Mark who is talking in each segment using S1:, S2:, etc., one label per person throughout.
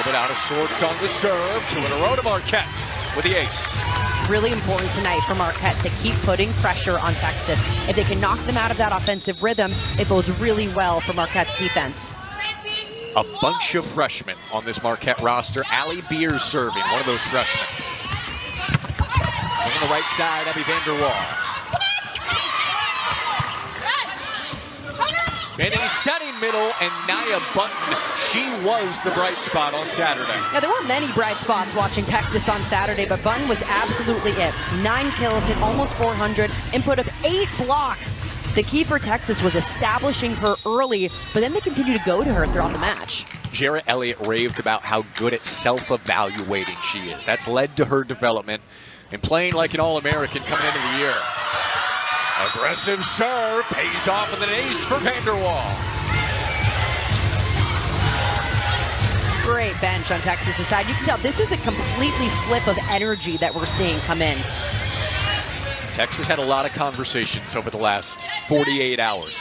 S1: little bit out of sorts on the serve. 2 in a row to Marquette with the ace.
S2: Really important tonight for Marquette to keep putting pressure on Texas. If they can knock them out of that offensive rhythm, it bodes really well for Marquette's defense.
S1: A bunch of freshmen on this Marquette roster. Allie Beers serving, one of those freshmen. On the right side, Abby Vanderwall. Benny setting middle, and Nia Bunton, she was the bright spot on Saturday.
S2: Yeah, there weren't many bright spots watching Texas on Saturday, but Bunton was absolutely it. 9 kills, hit almost 400, input of 8 blocks. The key for Texas was establishing her early, but then they continued to go to her throughout the match.
S1: Jarrett Elliott raved about how good at self-evaluating she is. That's led to her development and playing like an All-American coming into the year. Aggressive serve, pays off with an ace for Vanderwall.
S2: Great bench on Texas' side. You can tell this is a completely flip of energy that we're seeing come in.
S1: Texas had a lot of conversations over the last 48 hours.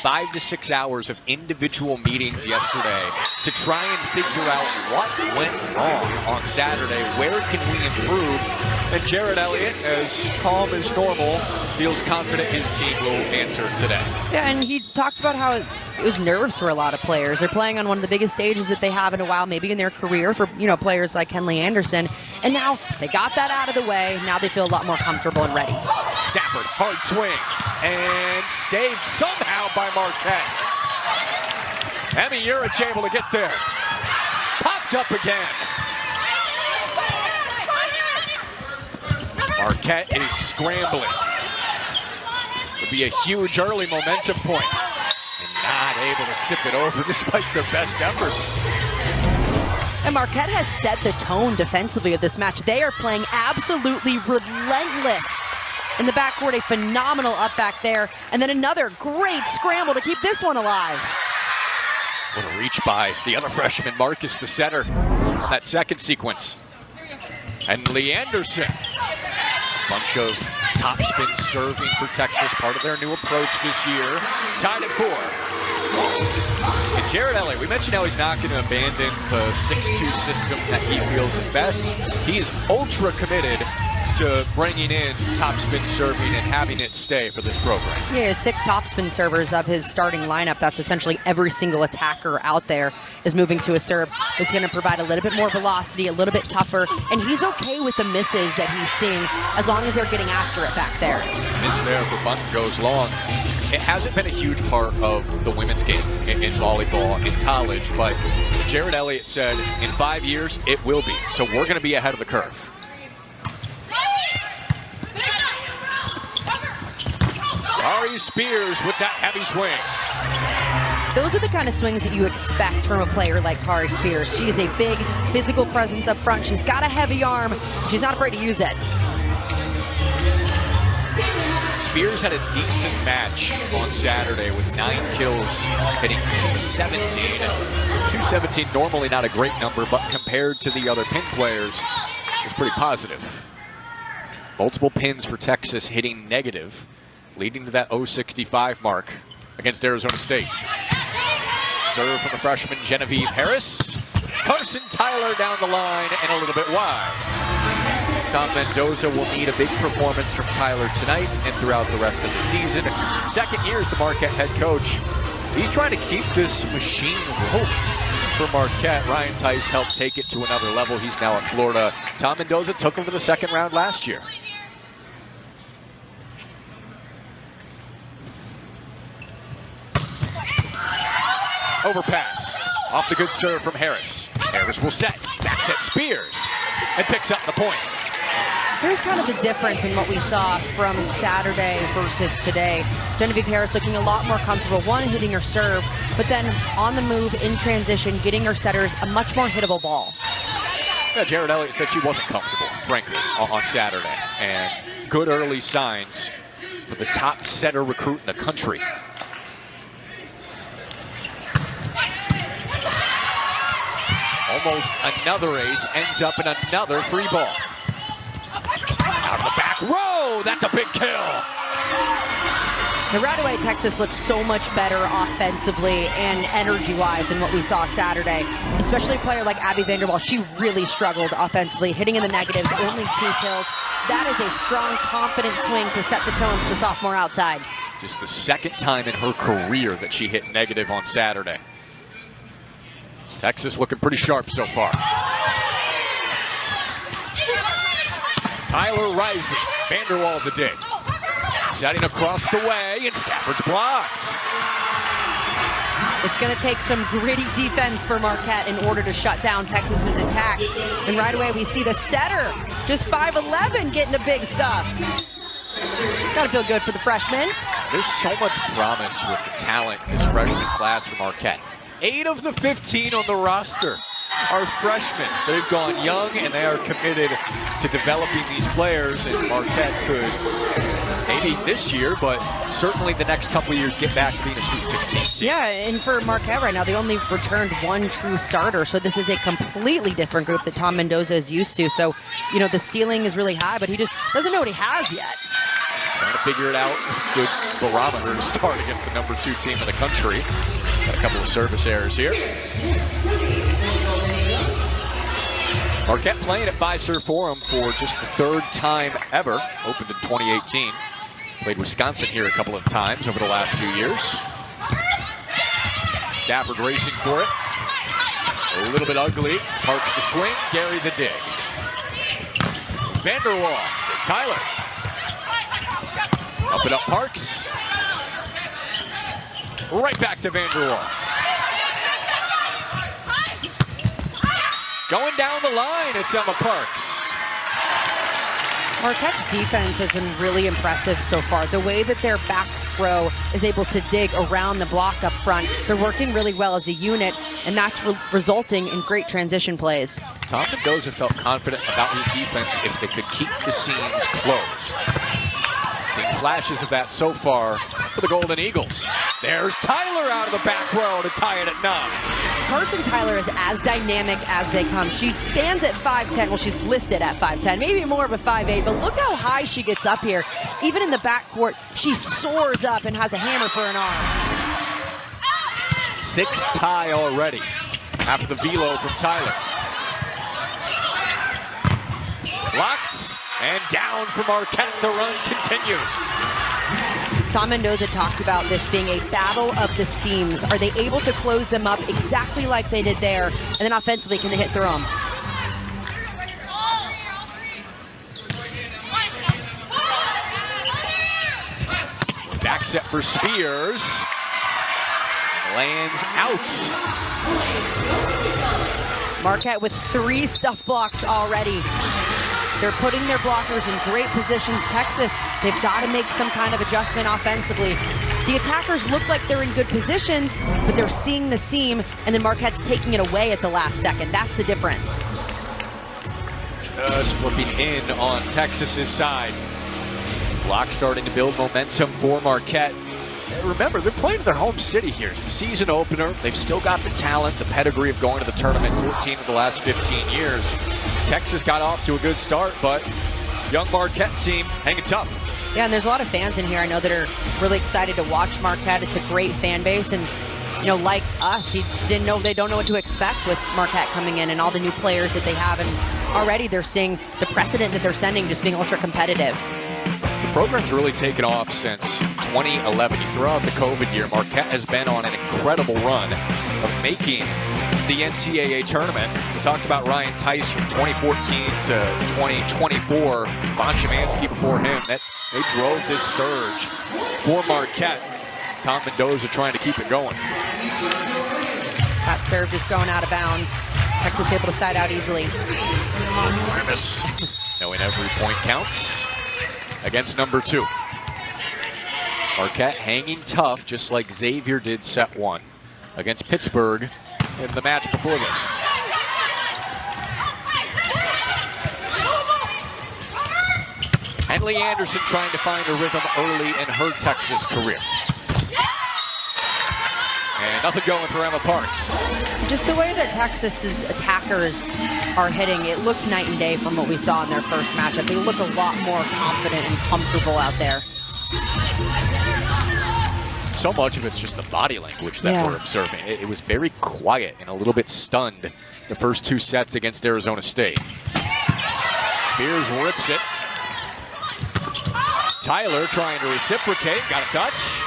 S1: 5 to 6 hours of individual meetings yesterday to try and figure out what went wrong on Saturday. Where can we improve? And Jarrett Elliott, as calm as normal, feels confident his team will answer today.
S2: Yeah, and he talked about how it was nerves for a lot of players. They're playing on one of the biggest stages that they have in a while, maybe in their career, for players like Henley Anderson. And now they got that out of the way. Now they feel a lot more comfortable and ready.
S1: Stafford, hard swing, and saved somehow by Marquette. Emmy Urich able to get there. Popped up again. Marquette is scrambling. Would be a huge early momentum point. And not able to tip it over despite their best efforts.
S2: And Marquette has set the tone defensively of this match. They are playing absolutely relentless. In the backcourt, a phenomenal up back there. And then another great scramble to keep this one alive.
S1: What a reach by the other freshman, Marcus, the center, on that second sequence. And Lee Anderson. Bunch of topspin serving for Texas, part of their new approach this year. Tied at 4. And Jarrett Elliott, we mentioned how he's not going to abandon the 6-2 system that he feels is best. He is ultra committed to bringing in topspin serving and having it stay for this program.
S2: He has 6 topspin servers of his starting lineup. That's essentially every single attacker out there is moving to a serve. It's going to provide a little bit more velocity, a little bit tougher, and he's okay with the misses that he's seeing as long as they're getting after it back there.
S1: Miss there for Bunton goes long. It hasn't been a huge part of the women's game in volleyball in college, but Jarrett Elliott said in 5 years it will be. So we're going to be ahead of the curve. Ari Spears with that heavy swing.
S2: Those are the kind of swings that you expect from a player like Kari Spears. She is a big physical presence up front. She's got a heavy arm. She's not afraid to use it.
S1: Spears had a decent match on Saturday with 9 kills, hitting 217. 217 normally not a great number, but compared to the other pin players, it's pretty positive. Multiple pins for Texas hitting negative, leading to that 065 mark against Arizona State. Serve from the freshman Genevieve Harris. Carson Tyler down the line and a little bit wide. Tom Mendoza will need a big performance from Tyler tonight and throughout the rest of the season. Second year as the Marquette head coach. He's trying to keep this machine rolling for Marquette. Ryan Tice helped take it to another level. He's now at Florida. Tom Mendoza took him to the second round last year. Overpass. Off the good serve from Harris. Harris will set. Backs at Spears. And picks up the point.
S2: Here's kind of the difference in what we saw from Saturday versus today. Genevieve Harris looking a lot more comfortable. One, hitting her serve, but then on the move, in transition, getting her setters a much more hittable ball.
S1: Yeah, Jarrett Elliott said she wasn't comfortable, frankly, on Saturday. And good early signs for the top setter recruit in the country. Almost another ace, ends up in another free ball. Out of the back row, that's a big kill.
S2: And right away, Texas looked so much better offensively and energy-wise than what we saw Saturday. Especially a player like Abby Vanderwall. She really struggled offensively, hitting in the negatives, only 2 kills. That is a strong, confident swing to set the tone for the sophomore outside.
S1: Just the second time in her career that she hit negative on Saturday. Texas looking pretty sharp so far. Tyler rising, Vanderwall the dig. Setting across the way, and Stafford's blocked.
S2: It's going to take some gritty defense for Marquette in order to shut down Texas's attack. And right away, we see the setter, just 5'11", getting the big stuff. Got to feel good for the freshman.
S1: There's so much promise with the talent in this freshman class for Marquette. 8 of the 15 on the roster are freshmen. They've gone young, and they are committed to developing these players, and Marquette could, maybe this year, but certainly the next couple of years, get back to being a Sweet 16 team.
S2: Yeah, and for Marquette right now, they only returned 1 true starter, so this is a completely different group that Tom Mendoza is used to. So, you know, the ceiling is really high, but he just doesn't know what he has yet.
S1: Trying to figure it out. Good barometer to start against the number 2 team in the country. Got a couple of service errors here. Marquette playing at Fiserv Forum for just the 3rd time ever. Opened in 2018. Played Wisconsin here a couple of times over the last few years. Stafford racing for it. A little bit ugly. Parks the swing. Gary the dig. Vanderwall. Tyler. Up and up Parks. Right back to Vanderwall. Going down the line, it's Emma Parks.
S2: Marquette's defense has been really impressive so far. The way that their back row is able to dig around the block up front, they're working really well as a unit, and that's resulting in great transition plays.
S1: Tom Mendoza felt confident about his defense if they could keep the seams closed. Seen flashes of that so far for the Golden Eagles. There's Tyler out of the back row to tie it at 9.
S2: Carson Tyler is as dynamic as they come. She stands at 5'10", well, she's listed at 5'10", maybe more of a 5'8", but look how high she gets up here. Even in the backcourt, she soars up and has a hammer for an arm.
S1: 6 tie already after the velo from Tyler. Blocked and down for Marquette. The run continues.
S2: Tom Mendoza talked about this being a battle of the seams. Are they able to close them up exactly like they did there? And then offensively, can they hit through them?
S1: Back set for Spears. Lands out.
S2: Marquette with 3 stuff blocks already. They're putting their blockers in great positions. Texas, they've got to make some kind of adjustment offensively. The attackers look like they're in good positions, but they're seeing the seam, and then Marquette's taking it away at the last second. That's the difference.
S1: Just flipping in on Texas's side. Block starting to build momentum for Marquette. And remember, they're playing in their home city here. It's the season opener. They've still got the talent, the pedigree of going to the tournament 14 of the last 15 years. Texas got off to a good start, but young Marquette team hanging tough.
S2: Yeah, and there's a lot of fans in here I know that are really excited to watch Marquette. It's a great fan base, and you know, like us, they don't know what to expect with Marquette coming in and all the new players that they have, and already they're seeing the precedent that they're sending just being ultra competitive.
S1: The program's really taken off since 2011. You throw out the COVID year, Marquette has been on an incredible run of making the NCAA Tournament. We talked about Ryan Tice from 2014 to 2024. Von Szymanski before him. They drove this surge for Marquette. Tom Mendoza trying to keep it going.
S2: That serve just going out of bounds. Texas able to side out easily.
S1: Grimace knowing every point counts against number 2. Marquette hanging tough just like Xavier did set 1 against Pittsburgh in the match before this. Henley Anderson trying to find a rhythm early in her Texas career. And nothing going for Emma Parks.
S2: Just the way that Texas's attackers are hitting, it looks night and day from what we saw in their first matchup. They look a lot more confident and comfortable out there.
S1: So much of it's just the body language that we're observing. It was very quiet and a little bit stunned the first 2 sets against Arizona State. Spears rips it. Tyler trying to reciprocate, got a touch.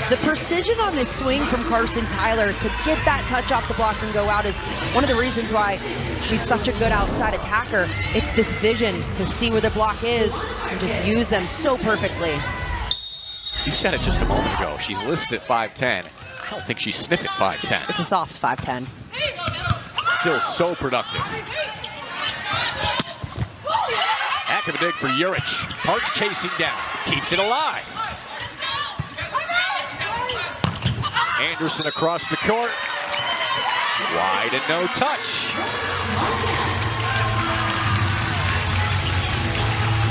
S2: The precision on this swing from Carson Tyler to get that touch off the block and go out is one of the reasons why she's such a good outside attacker. It's this vision to see where the block is and just use them so perfectly.
S1: You said it just a moment ago. She's listed at 5'10". I don't think she's sniffing 5'10".
S2: It's a soft 5'10".
S1: Still so productive. Heck of a dig for Juric. Parks chasing down, keeps it alive. Anderson across the court. Wide and no touch.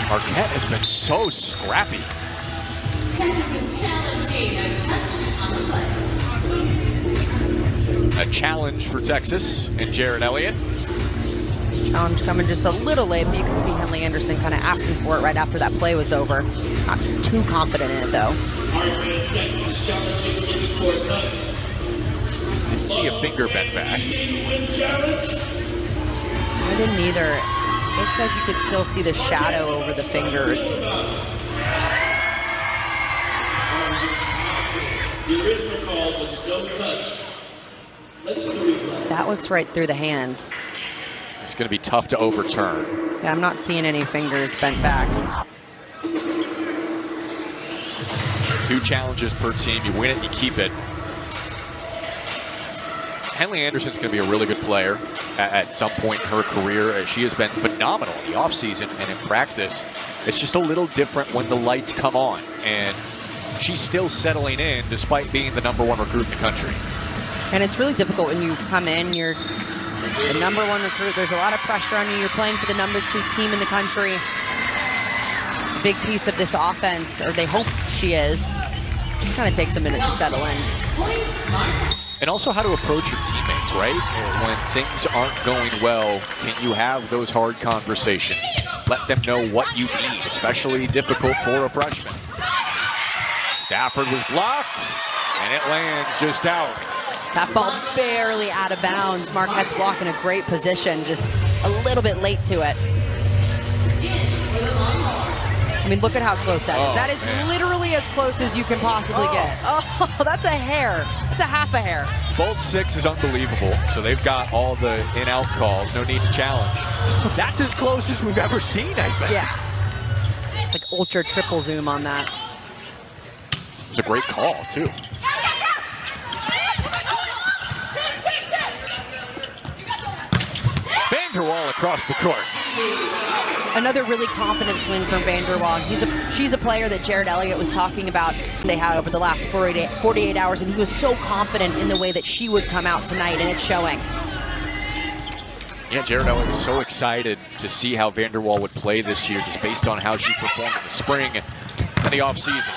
S1: Marquette has been so scrappy.
S3: Texas is challenging a touch on the play.
S1: A challenge for Texas and Jared Elliott.
S2: Challenge coming just a little late, but you can see Henley Anderson kind of asking for it right after that play was over. Not too confident in it, though.
S4: Texas is challenging, looking for a touch.
S1: Didn't see a finger bent back.
S2: I didn't either. Looks like you could still see the shadow over the fingers.
S4: The original call was no touch. Let's do it.
S2: That looks right through the hands.
S1: It's going to be tough to overturn.
S2: Yeah, I'm not seeing any fingers bent back.
S1: 2 challenges per team. You win it, you keep it. Henley Anderson's going to be a really good player at some point in her career. She has been phenomenal in the offseason and in practice. It's just a little different when the lights come on. And she's still settling in despite being the #1 recruit in the country.
S2: And it's really difficult when you come in, you're the #1 recruit. There's a lot of pressure on you. You're playing for the #2 team in the country. A big piece of this offense, or they hope she is. Just kind of takes a minute to settle in.
S1: And also how to approach your teammates, right? When things aren't going well, can you have those hard conversations? Let them know what you need, especially difficult for a freshman. Stafford was blocked, and it lands just out.
S2: That ball barely out of bounds. Marquette's blocking a great position, just a little bit late to it. I mean, look at how close that is. That is literally as close as you can possibly get. Oh, that's a hair. That's a half a hair.
S1: Bolt 6 is unbelievable, so they've got all the in-out calls. No need to challenge. That's as close as we've ever seen, I think.
S2: Yeah. Like ultra triple zoom on that.
S1: It was a great call, too. Vanderwall across the court.
S2: Another really confident swing from Vanderwall. She's a player that Jared Elliott was talking about they had over the last 48 hours, and he was so confident in the way that she would come out tonight, and it's showing.
S1: Yeah, Jared Elliott was so excited to see how Vanderwall would play this year, just based on how she performed in the spring and the offseason.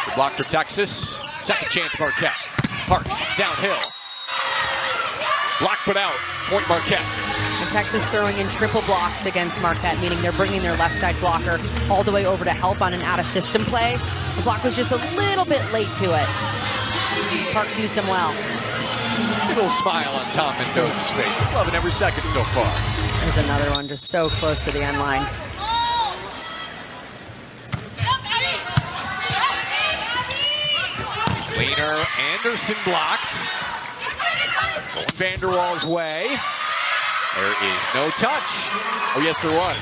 S1: The block for Texas. Second chance Marquette. Parks downhill. Block put out. Point Marquette.
S2: And Texas throwing in triple blocks against Marquette, meaning they're bringing their left side blocker all the way over to help on an out-of-system play. The block was just a little bit late to it. Parks used him well.
S1: Little smile on Tom Mendoza's face. He's loving every second so far.
S2: There's another one just so close to the end line.
S1: Leaner, Anderson blocked. Going Vanderwall's way. There is no touch. Oh, yes, there was.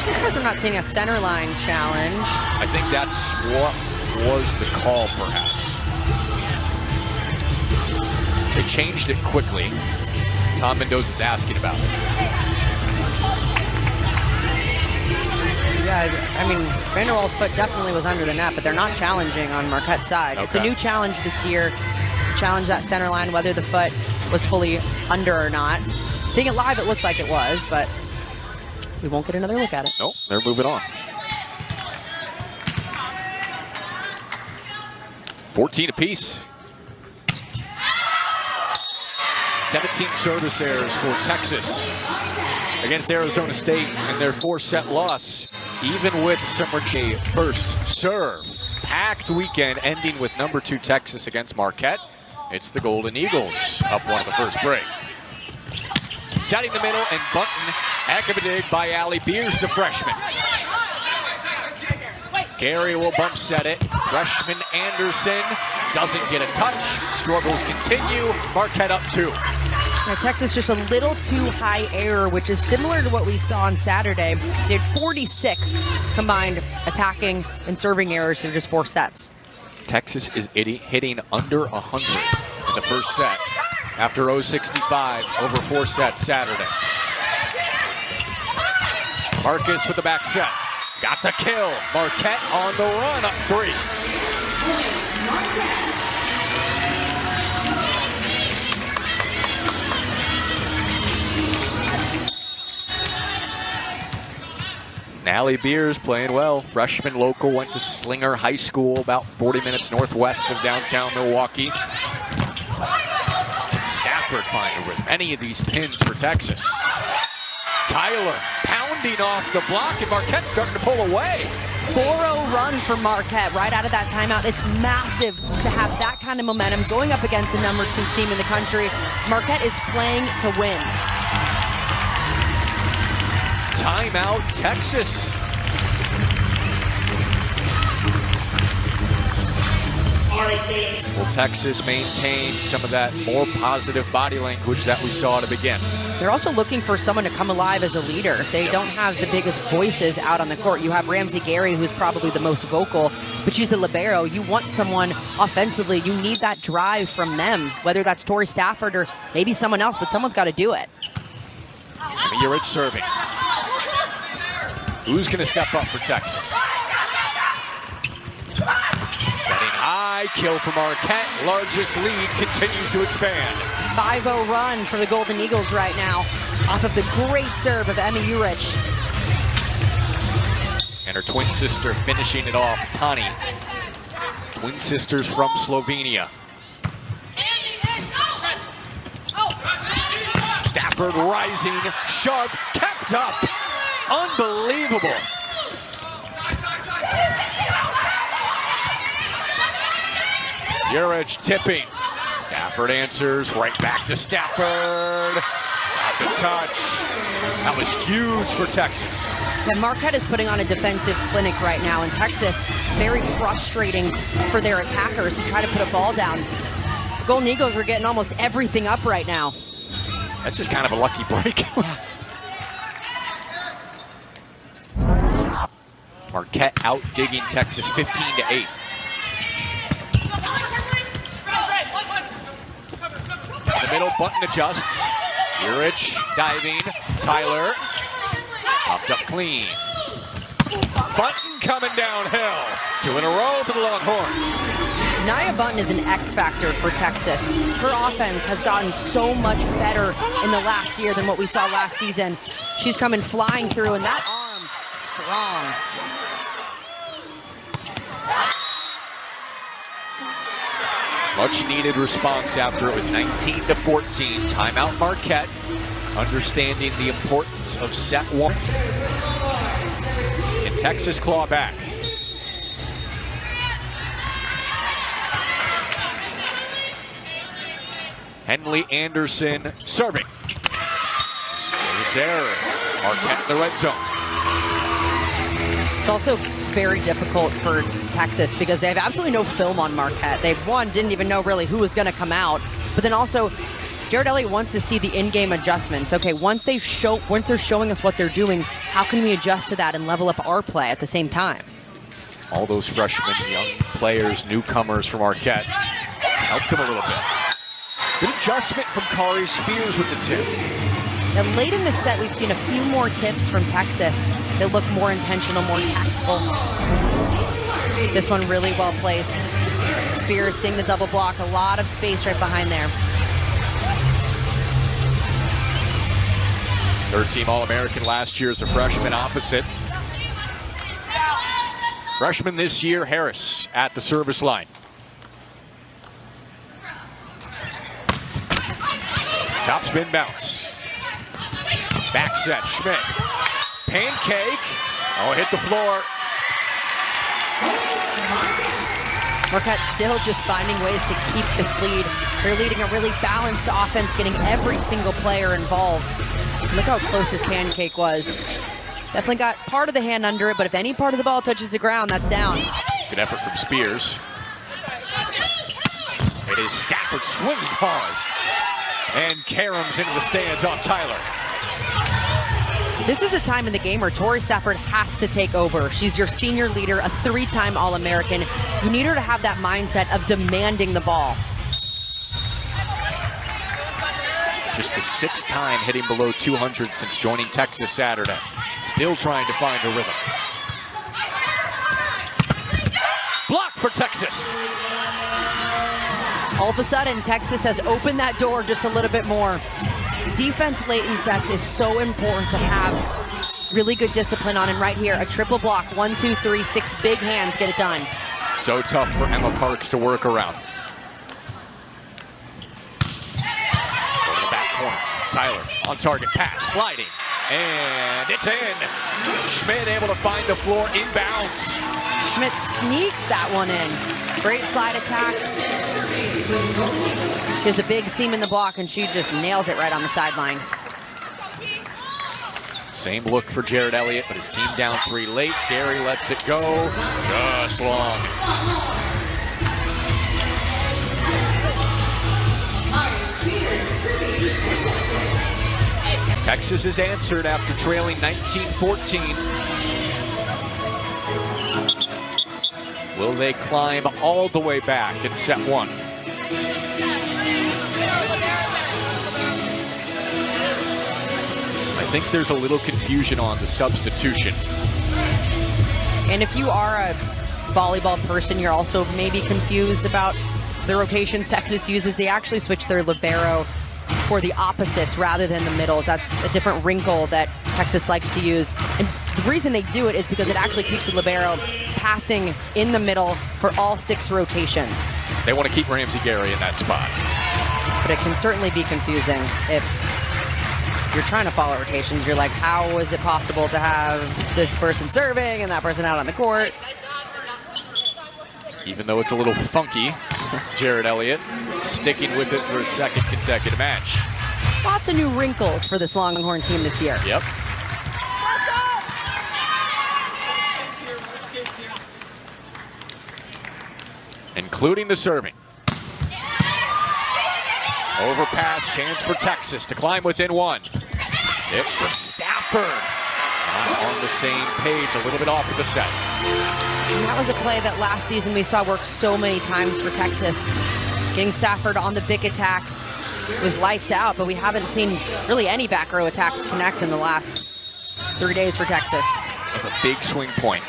S2: Because we're not seeing a center line challenge.
S1: I think that's what was the call, perhaps. They changed it quickly. Tom Mendoza's asking about it.
S2: Yeah, I mean, Vanderwall's foot definitely was under the net, but they're not challenging on Marquette's side. Okay. It's a new challenge this year. Challenge that center line, whether the foot was fully under or not. Seeing it live, it looked like it was, but we won't get another look at it.
S1: Nope, they're moving on. 14 apiece. 17 service errors for Texas against Arizona State in their 4-set loss, even with some Jeep first serve. packed weekend ending with number 2 Texas against Marquette. It's the Golden Eagles up one of the first break. Setting the middle and Bunton. Heck of a dig by Allie Beers, the freshman. Gary will bump set it. Freshman Anderson doesn't get a touch. Struggles continue. Marquette up 2.
S2: Now, Texas just a little too high error, which is similar to what we saw on Saturday. They had 46 combined attacking and serving errors through just 4 sets.
S1: Texas is hitting under 100 in the first set after 0-65 over 4 sets Saturday. Marcus with the back set. Got the kill. Marquette on the run, up 3. Allie Beers playing well. Freshman local, went to Slinger High School, about 40 minutes northwest of downtown Milwaukee. Can Stafford find a rhythm? Any of these pins for Texas. Tyler pounding off the block, and Marquette starting to pull away.
S2: 4-0 run for Marquette right out of that timeout. It's massive to have that kind of momentum going up against the number 2 team in the country. Marquette is playing to win.
S1: Timeout, Texas. Will Texas maintain some of that more positive body language that we saw to begin?
S2: They're also looking for someone to come alive as a leader. They don't have the biggest voices out on the court. You have Ramsey Gary, who's probably the most vocal, but she's a libero. You want someone offensively. You need that drive from them, whether that's Tori Stafford or maybe someone else, but someone's got to do it.
S1: Jurich serving. Who's going to step up for Texas? Setting high, kill for Marquette. Largest lead continues to expand.
S2: 5-0 run for the Golden Eagles right now, off of the great serve of Emmy Jurich.
S1: And her twin sister finishing it off, Tani. Twin sisters from Slovenia. Stafford rising, sharp, kept up. Unbelievable. Jurich tipping. Stafford answers, right back to Stafford. Got the touch. That was huge for Texas.
S2: And Marquette is putting on a defensive clinic right now, and Texas, very frustrating for their attackers to try to put a ball down. The Golden Eagles are getting almost everything up right now.
S1: That's just kind of a lucky break. Marquette out-digging Texas 15-8. In the middle, Bunton adjusts. Jurich diving. Tyler. Popped up clean. Bunton coming downhill. 2 in a row for the Longhorns.
S2: Nia Bunton is an X factor for Texas. Her offense has gotten so much better in the last year than what we saw last season. She's coming flying through, and that arm, strong.
S1: Much needed response after it was 19-14. Timeout Marquette. Understanding the importance of set 1. Can Texas claw back? Henley Anderson serving. Service error. Marquette in the red zone.
S2: It's also very difficult for Texas because they have absolutely no film on Marquette. They, didn't even know really who was going to come out. But then also, Jared Elliott wants to see the in-game adjustments. Okay, once they're showing us what they're doing, how can we adjust to that and level up our play at the same time?
S1: All those freshmen, young players, newcomers from Marquette helped them a little bit. Good adjustment from Kari Spears with the 2.
S2: Now, late in the set, we've seen a few more tips from Texas that look more intentional, more tactical. This one really well placed. Spears seeing the double block, a lot of space right behind there.
S1: Third-team All-American last year as a freshman opposite. Freshman this year, Harris at the service line. Top spin bounce. Back set, Schmidt. Pancake. Oh, hit the floor.
S2: Marquette still just finding ways to keep this lead. They're leading a really balanced offense, getting every single player involved. Look how close his pancake was. Definitely got part of the hand under it, but if any part of the ball touches the ground, that's down.
S1: Good effort from Spears. It is Stafford swinging hard. And Karams into the stands off Tyler.
S2: This is a time in the game where Tori Stafford has to take over. She's your senior leader, a 3-time All-American. You need her to have that mindset of demanding the ball.
S1: Just the 6th time hitting below 200 since joining Texas Saturday. Still trying to find a rhythm. Block for Texas.
S2: All of a sudden, Texas has opened that door just a little bit more. Defense late in sets is so important to have really good discipline on. And right here, a triple block, 1, 2, 3, 6 big hands, get it done.
S1: So tough for Emma Parks to work around. Over the back corner, Tyler on target pass, sliding, and it's in. Schmidt able to find the floor inbounds.
S2: Schmidt sneaks that one in. Great slide attack. She has a big seam in the block, and she just nails it right on the sideline.
S1: Same look for Jared Elliott, but his team down 3 late. Gary lets it go. Just long. Texas is answered after trailing 19-14. Will they climb all the way back in set 1? I think there's a little confusion on the substitution.
S2: And if you are a volleyball person, you're also maybe confused about the rotations Texas uses. They actually switch their libero for the opposites rather than the middles. That's a different wrinkle that Texas likes to use. And the reason they do it is because it actually keeps the libero passing in the middle for all 6 rotations.
S1: They want to keep Ramsey Gary in that spot.
S2: But it can certainly be confusing if you're trying to follow rotations. You're like, how is it possible to have this person serving and that person out on the court?
S1: Even though it's a little funky, Jared Elliott sticking with it for a 2nd consecutive match.
S2: Lots of new wrinkles for this Longhorn team this year.
S1: Yep. Including the serving. Overpass, chance for Texas to climb within 1. It was Stafford. Not on the same page, a little bit off of the set.
S2: And that was a play that last season we saw work so many times for Texas. Getting Stafford on the big attack was lights out, but we haven't seen really any back row attacks connect in the last 3 days for Texas.
S1: That's a big swing point.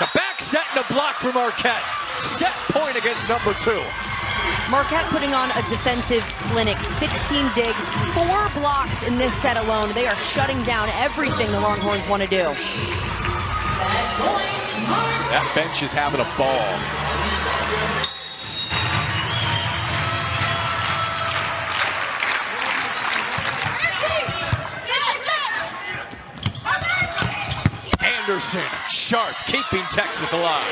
S1: The back set and a block for Marquette. Set point against number 2.
S2: Marquette putting on a defensive clinic. 16 digs, 4 blocks in this set alone. They are shutting down everything the Longhorns want to do.
S1: That bench is having a ball. Anderson, sharp, keeping Texas alive.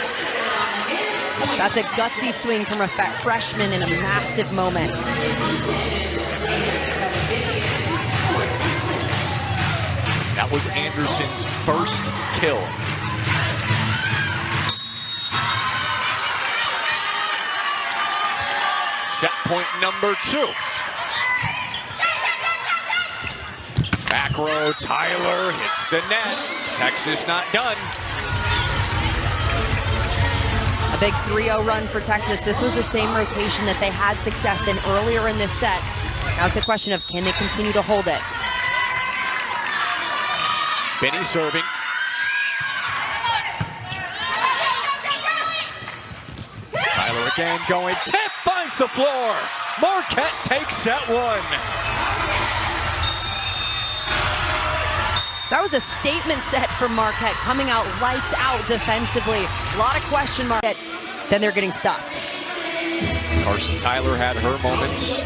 S2: That's a gutsy swing from a freshman in a massive moment.
S1: That was Anderson's first kill. Set point number 2. Back row, Tyler hits the net. Texas not done.
S2: A big 3-0 run for Texas. This was the same rotation that they had success in earlier in this set. Now it's a question of, can they continue to hold it?
S1: Benny serving. Tyler again going. Tip finds the floor. Marquette takes set 1.
S2: That was a statement set from Marquette, coming out lights out defensively. A lot of question marks. Then they're getting stuffed.
S1: Carson Tyler had her moments.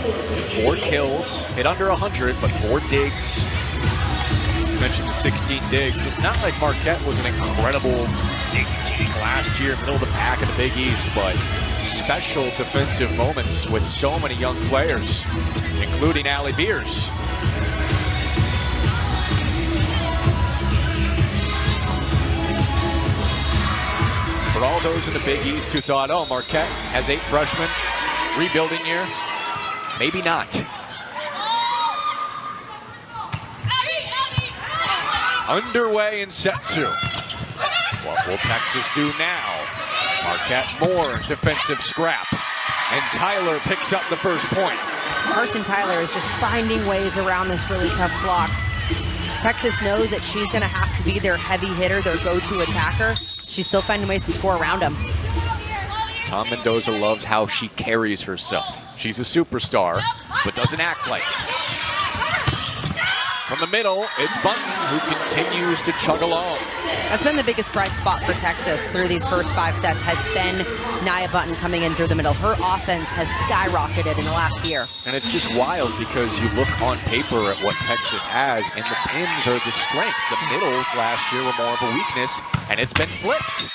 S1: 4 kills, hit under 100, but 4 digs. mentioned the 16 digs. It's not like Marquette was an incredible dig team last year, middle of the pack in the Big East, but special defensive moments with so many young players, including Allie Beers. For all those in the Big East who thought, oh, Marquette has 8 freshmen, rebuilding year, maybe not. Underway in set 2. What will Texas do now? Marquette more defensive scrap. And Tyler picks up the first point.
S2: Carson Tyler is just finding ways around this really tough block. Texas knows that she's going to have to be their heavy hitter, their go-to attacker. She's still finding ways to score around him.
S1: Tom Mendoza loves how she carries herself. She's a superstar, but doesn't act like it. From the middle, it's Bunton who continues to chug along.
S2: That's been the biggest bright spot for Texas through these first 5 sets has been Nia Bunton coming in through the middle. Her offense has skyrocketed in the last year.
S1: And it's just wild because you look on paper at what Texas has, and the pins are the strength. The middles last year were more of a weakness, and it's been flipped.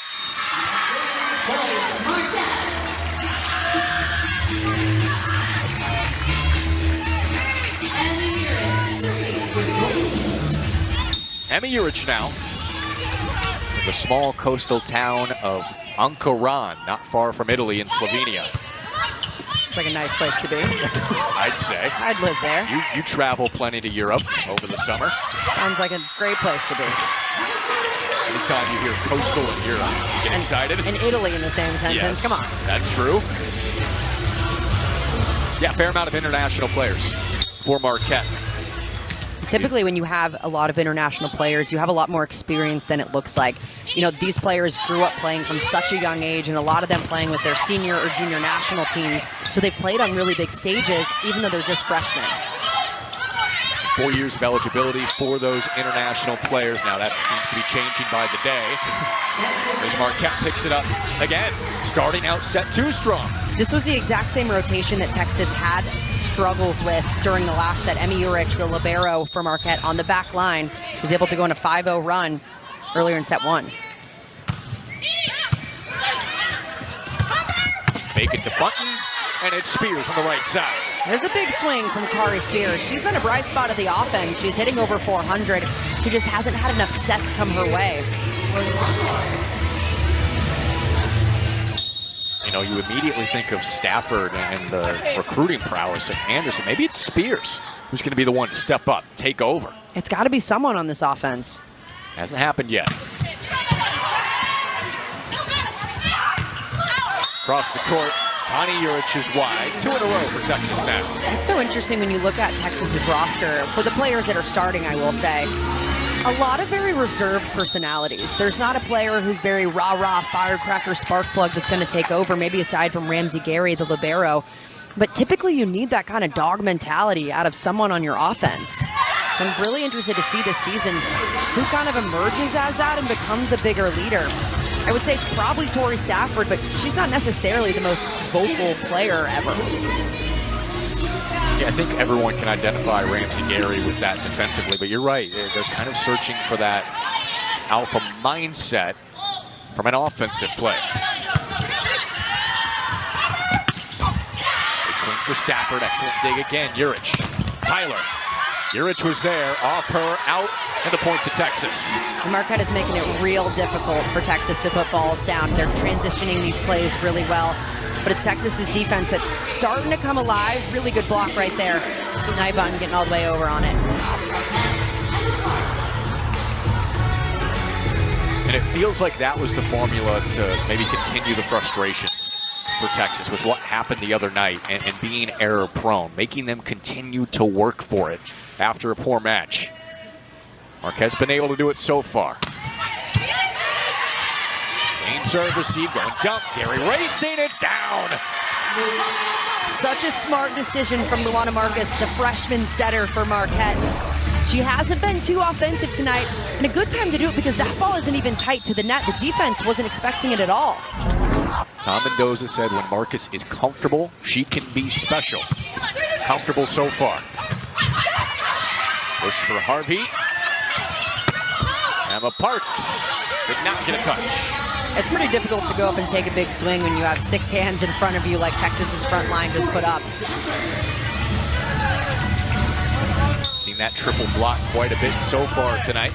S1: Emmy Urich now in the small coastal town of Ankaran, not far from Italy in Slovenia.
S2: It's like a nice place to be.
S1: I'd say.
S2: I'd live there.
S1: You travel plenty to Europe over the summer.
S2: Sounds like a great place to be.
S1: Anytime you hear coastal in Europe, you get excited.
S2: And Italy in the same sentence.
S1: Yes,
S2: come on.
S1: That's true. Yeah, fair amount of international players for Marquette.
S2: Typically, when you have a lot of international players, you have a lot more experience than it looks like. You know, these players grew up playing from such a young age, and a lot of them playing with their senior or junior national teams. So they've played on really big stages, even though they're just freshmen.
S1: 4 years of eligibility for those international players. Now that seems to be changing by the day. As Marquette picks it up again, starting out set 2 strong.
S2: This was the exact same rotation that Texas had struggles with during the last set. Emmy Urich, the libero for Marquette, on the back line, was able to go on a 5-0 run earlier in set 1.
S1: Make it to Bunton, and it's Spears on the right side.
S2: There's a big swing from Kari Spears. She's been a bright spot of the offense. She's hitting over 400. She just hasn't had enough sets come her way.
S1: You know, you immediately think of Stafford and the recruiting prowess of Anderson. Maybe it's Spears who's going to be the one to step up, take over.
S2: It's got to be someone on this offense.
S1: Hasn't happened yet. Across the court, Tani Urich is wide. 2 in a row for Texas now.
S2: It's so interesting when you look at Texas's roster. For the players that are starting, I will say, a lot of very reserved personalities. There's not a player who's very rah-rah, firecracker, spark plug that's going to take over, maybe aside from Ramsey Gary, the libero. But typically you need that kind of dog mentality out of someone on your offense. So I'm really interested to see this season who kind of emerges as that and becomes a bigger leader. I would say it's probably Tori Stafford, but she's not necessarily the most vocal player ever.
S1: Yeah, I think everyone can identify Ramsey Gary with that defensively, but you're right. They're kind of searching for that alpha mindset from an offensive player. Big swing for Stafford. Excellent dig again. Urich. Tyler. Urich was there. Off her, out, and the point to Texas.
S2: Marquette is making it real difficult for Texas to put balls down. They're transitioning these plays really well. But it's Texas's defense that's starting to come alive. Really good block right there. Nia Bunton getting all the way over on it.
S1: And it feels like that was the formula to maybe continue the frustrations for Texas with what happened the other night and being error prone, making them continue to work for it after a poor match. Marquette's been able to do it so far. Main serve receive, going dump. Gary racing, it's down.
S2: Such a smart decision from Luana Marcus, the freshman setter for Marquette. She hasn't been too offensive tonight, and a good time to do it because that ball isn't even tight to the net. The defense wasn't expecting it at all.
S1: Tom Mendoza said when Marcus is comfortable, she can be special. Comfortable so far. Push for Harvey. Emma Parks did not get a touch.
S2: It's pretty difficult to go up and take a big swing when you have 6 hands in front of you like Texas's front line just put up.
S1: Seen that triple block quite a bit so far tonight.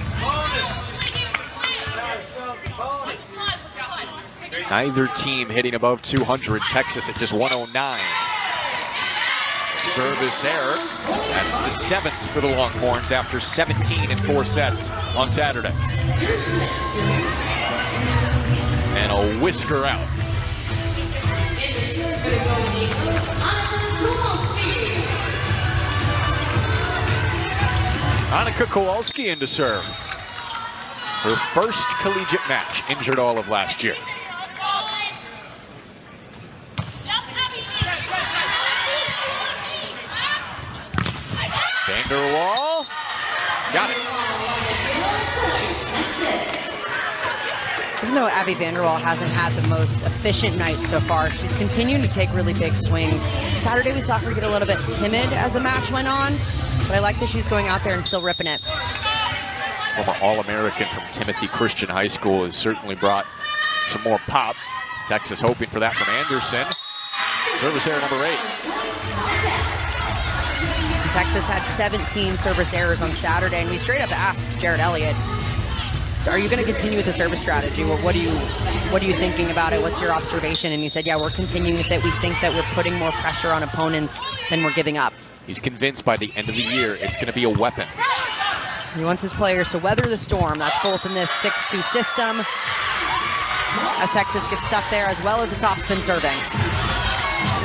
S1: Neither team hitting above 200. Texas at just 109. Service error. That's the 7th for the Longhorns after 17 in 4 sets on Saturday. And a whisker out. Annika Kowalski into serve. Her first collegiate match, injured all of last year. Vanderwall, got it.
S2: Even though Abby Vanderwall hasn't had the most efficient night so far, she's continuing to take really big swings. Saturday we saw her get a little bit timid as the match went on, but I like that she's going out there and still ripping it.
S1: Former All-American from Timothy Christian High School has certainly brought some more pop. Texas hoping for that from Anderson. Service error number 8.
S2: Texas had 17 service errors on Saturday, and we straight up asked Jared Elliott, are you going to continue with the service strategy? Well, what are you thinking about it? What's your observation? And he said, yeah, we're continuing with it. We think that we're putting more pressure on opponents than we're giving up.
S1: He's convinced by the end of the year it's going to be a weapon.
S2: He wants his players to weather the storm. That's both in this 6-2 system, as Texas gets stuck there, as well as the topspin serving.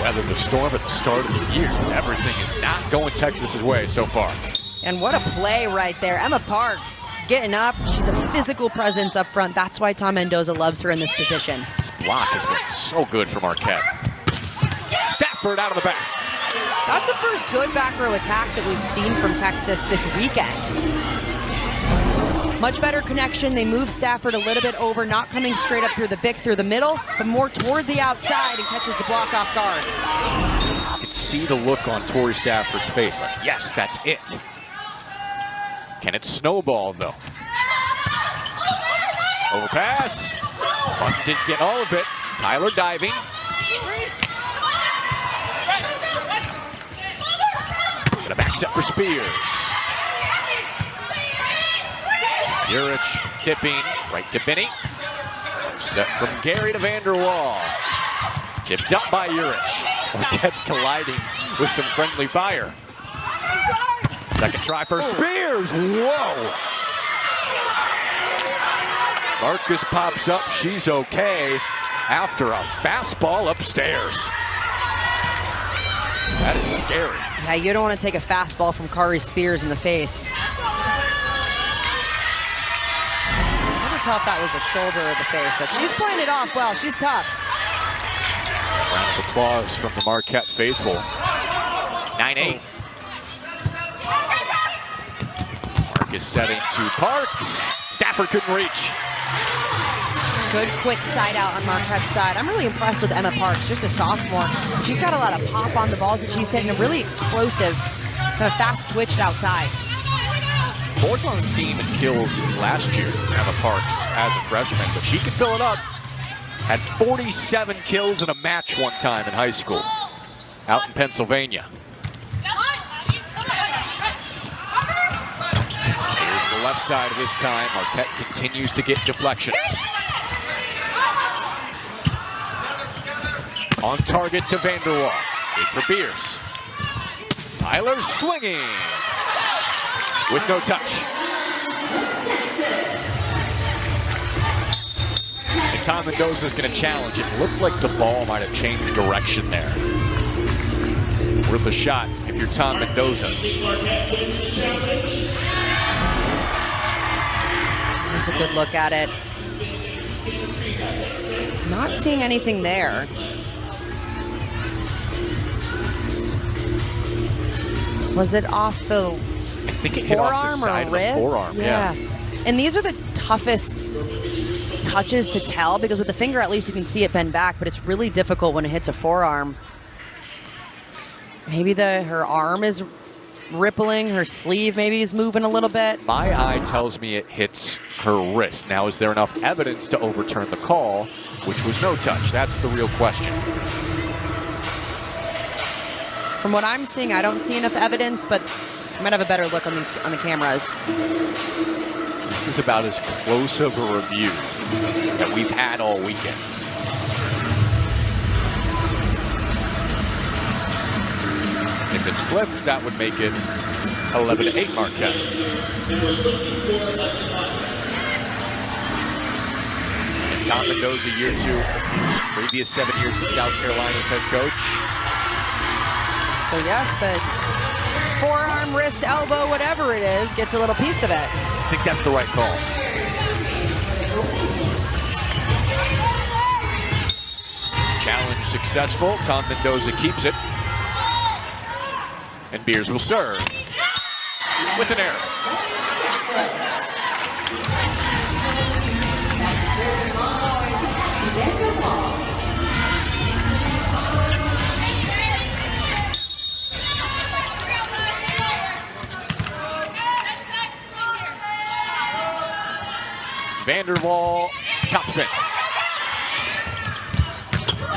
S1: Weather the storm at the start of the year. Everything is not going Texas's way so far.
S2: And what a play right there. Emma Parks getting up. She's a physical presence up front. That's why Tom Mendoza loves her in this position.
S1: This block has been so good for Marquette. Stafford out of the back.
S2: That's the first good back row attack that we've seen from Texas this weekend. Much better connection. They move Stafford a little bit over, not coming straight up through the middle, but more toward the outside and catches the block off guard.
S1: You can see the look on Tori Stafford's face, like, yes, that's it. Can it snowball, though? Overpass. Buck didn't get all of it. Tyler diving. Got a back set for Spears. Urich tipping right to Binney. Set from Gary to Vanderwall. Tipped up by Urich. Marquette's colliding with some friendly fire. Second try for Spears. Whoa! Marcus pops up. She's okay after a fastball upstairs. That is scary.
S2: Yeah, you don't want to take a fastball from Kari Spears in the face. Tell if that was the shoulder or the face, but she's playing it off well. She's tough.
S1: Round of applause from the Marquette faithful. 9-8. Marcus setting to Parks. Stafford couldn't reach.
S2: Good quick side out on Marquette's side. I'm really impressed with Emma Parks, just a sophomore. She's got a lot of pop on the balls that she's hitting, a really explosive, kind of fast twitched outside.
S1: Fourth on the team in kills last year, Emma Parks, as a freshman, but she can fill it up. Had 47 kills in a match one time in high school, out in Pennsylvania. Here's the left side this time. Marquette continues to get deflections. On target to Vanderwall. 8 for Beers. Tyler swinging. With no touch. And Tom Mendoza's going to challenge. It looked like the ball might have changed direction there. Worth a shot if you're Tom Mendoza.
S2: Here's a good look at it. Not seeing anything there. Was it off the
S1: I think it hit off the side of the forearm. Yeah.
S2: And these are the toughest touches to tell, because with the finger at least you can see it bend back, but it's really difficult when it hits a forearm. Maybe her arm is rippling. Her sleeve maybe is moving a little bit.
S1: My eye tells me it hits her wrist. Now, is there enough evidence to overturn the call, which was no touch? That's the real question.
S2: From what I'm seeing, I don't see enough evidence, but I might have a better look on the cameras.
S1: This is about as close of a review that we've had all weekend. If it's flipped, that would make it 11-8 Marquette. And Tom Mendoza, year 2, previous 7 years as South Carolina's head coach.
S2: So yes, the forearm, wrist, elbow, whatever it is, gets a little piece of it.
S1: I think that's the right call. Challenge successful. Tom Mendoza keeps it. And Beers will serve with an error. Vanderwall, top spin.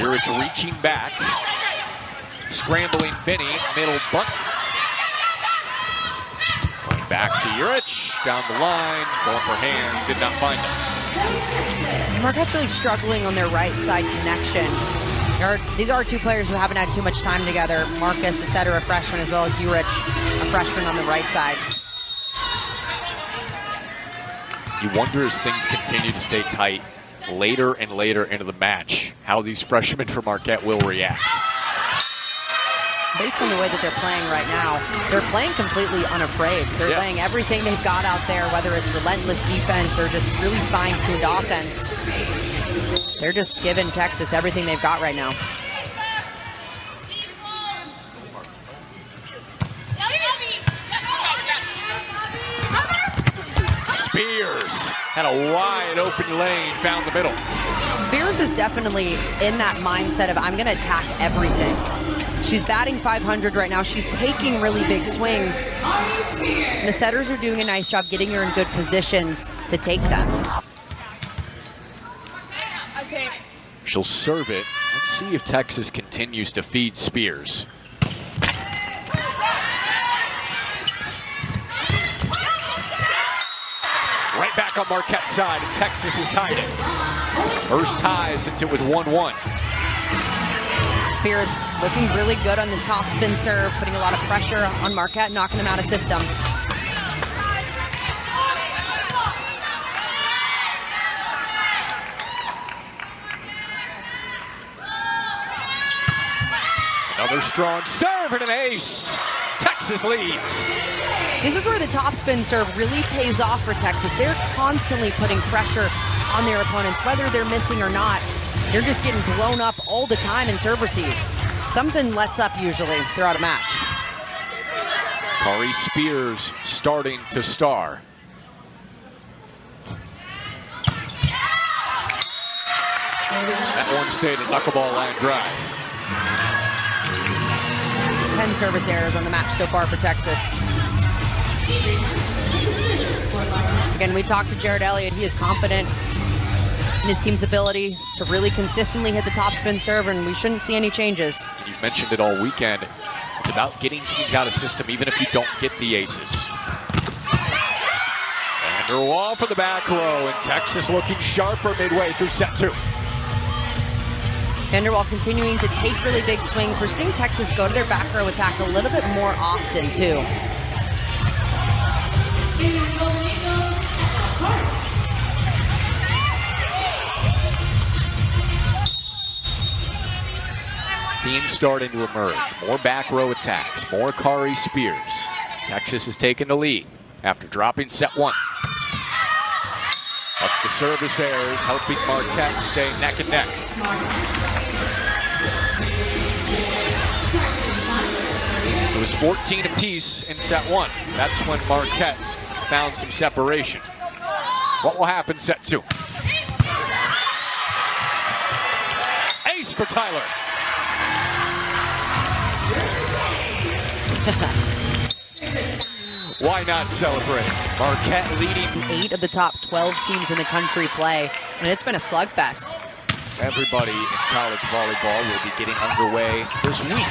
S1: Urich reaching back. Scrambling Binney, middle button. Going back to Urich, down the line, going for hand, did not find him.
S2: Marquette's really struggling on their right side connection. These are two players who haven't had too much time together. Marcus, a setter, a freshman, as well as Urich, a freshman on the right side.
S1: You wonder, as things continue to stay tight later and later into the match, how these freshmen from Marquette will react.
S2: Based on the way that they're playing right now, they're playing completely unafraid. They're playing everything they've got out there, whether it's relentless defense or just really fine-tuned offense. They're just giving Texas everything they've got right now.
S1: Spears had a wide open lane, found the middle.
S2: Spears is definitely in that mindset of, I'm going to attack everything. She's batting .500 right now. She's taking really big swings. And the setters are doing a nice job getting her in good positions to take them.
S1: She'll serve it. Let's see if Texas continues to feed Spears. Right back on Marquette's side, and Texas has tied it. First tie since it was 1-1.
S2: Spears looking really good on this top spin serve, putting a lot of pressure on Marquette, knocking them out of system.
S1: Another strong serve and an ace. Texas leads.
S2: This is where the top spin serve really pays off for Texas. They're constantly putting pressure on their opponents, whether they're missing or not. They're just getting blown up all the time in serve receive. Something lets up usually throughout a match.
S1: Kari Spears starting to star. That one stayed a knuckleball line drive.
S2: 10 service errors on the match so far for Texas. Again, we talked to Jared Elliott. He is confident in his team's ability to really consistently hit the top spin serve, and we shouldn't see any changes.
S1: You've mentioned it all weekend. It's about getting teams out of system, even if you don't get the aces. Vanderwall for the back row, and Texas looking sharper midway through set 2.
S2: Vanderwall continuing to take really big swings. We're seeing Texas go to their back row attack a little bit more often, too.
S1: Theme starting to emerge. More back row attacks, more Kari Spears. Texas has taken the lead after dropping set 1. Up the service errors, helping Marquette stay neck and neck. It was 14 apiece in set 1. That's when Marquette found some separation. What will happen set 2? Ace for Tyler. Why not celebrate? Marquette leading.
S2: 8 of the top 12 teams in the country play, and it's been a slugfest.
S1: Everybody in college volleyball will be getting underway this week.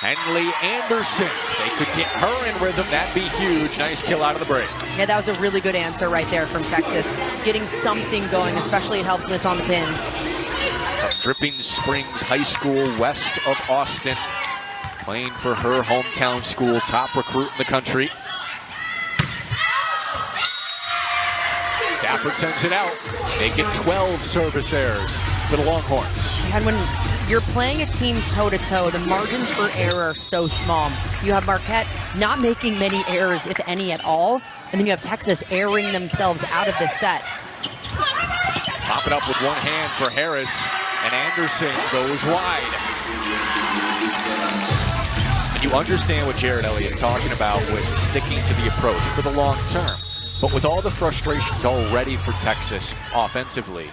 S1: Henley Anderson, they could get her in rhythm. That'd be huge. Nice kill out of the break.
S2: Yeah, that was a really good answer right there from Texas. Getting something going, especially it helps when it's on the pins.
S1: Dripping Springs High School west of Austin. Playing for her hometown school, top recruit in the country. Stafford sends it out. They get 12 service errors for the Longhorns.
S2: And when you're playing a team toe-to-toe, the margins for error are so small. You have Marquette not making many errors, if any at all, and then you have Texas airing themselves out of this set.
S1: Pop it up with one hand for Harris, and Anderson goes wide. And you understand what Jared Elliott is talking about with sticking to the approach for the long term. But with all the frustrations already for Texas offensively,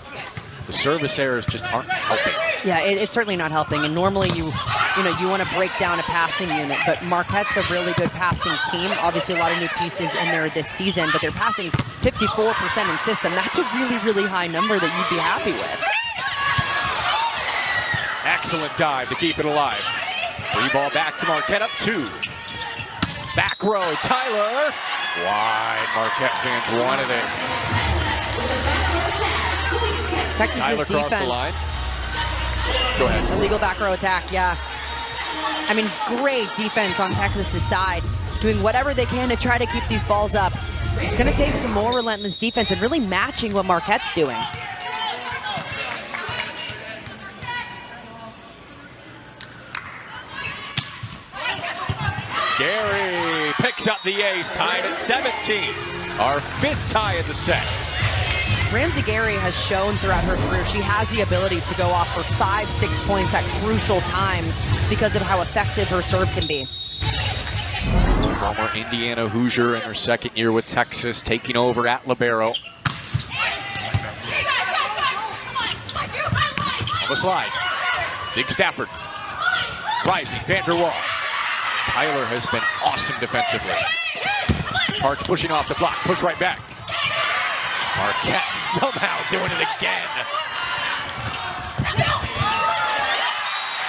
S1: the service errors just aren't helping.
S2: Yeah, it's certainly not helping. And normally you want to break down a passing unit, but Marquette's a really good passing team. Obviously, a lot of new pieces in there this season, but they're passing 54% in system. That's a really, really high number that you'd be happy with.
S1: Excellent dive to keep it alive. Free ball back to Marquette, up 2. Back row, Tyler. Wide. Marquette fans wanted it.
S2: Texas's
S1: Tyler crossed the line. Go ahead.
S2: Illegal back row attack, yeah. I mean, great defense on Texas's side, doing whatever they can to try to keep these balls up. It's going to take some more relentless defense and really matching what Marquette's doing.
S1: Gary picks up the ace, tied at 17. Our 5th tie of the set.
S2: Ramsey Gary has shown throughout her career she has the ability to go off for 5-6 points at crucial times because of how effective her serve can be.
S1: Former Indiana Hoosier in her 2nd year with Texas, taking over at libero. On the slide, Big Stafford. Rising, Vanderwall. Tyler has been awesome defensively. Parks pushing off the block, push right back. Marquette somehow doing it again.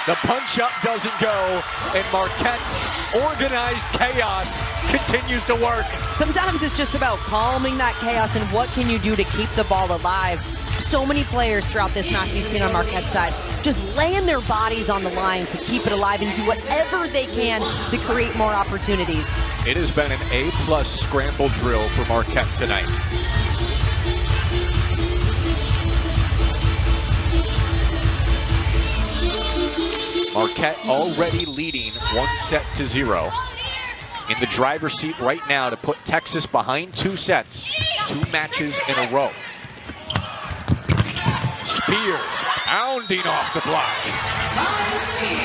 S1: The punch-up doesn't go, and Marquette's organized chaos continues to work.
S2: Sometimes it's just about calming that chaos and what can you do to keep the ball alive. So many players throughout this match you've seen on Marquette's side just laying their bodies on the line to keep it alive and do whatever they can to create more opportunities.
S1: It has been an A+ scramble drill for Marquette tonight. Marquette already leading 1-0. In the driver's seat right now to put Texas behind 2 sets, 2 matches in a row. Spears pounding off the block.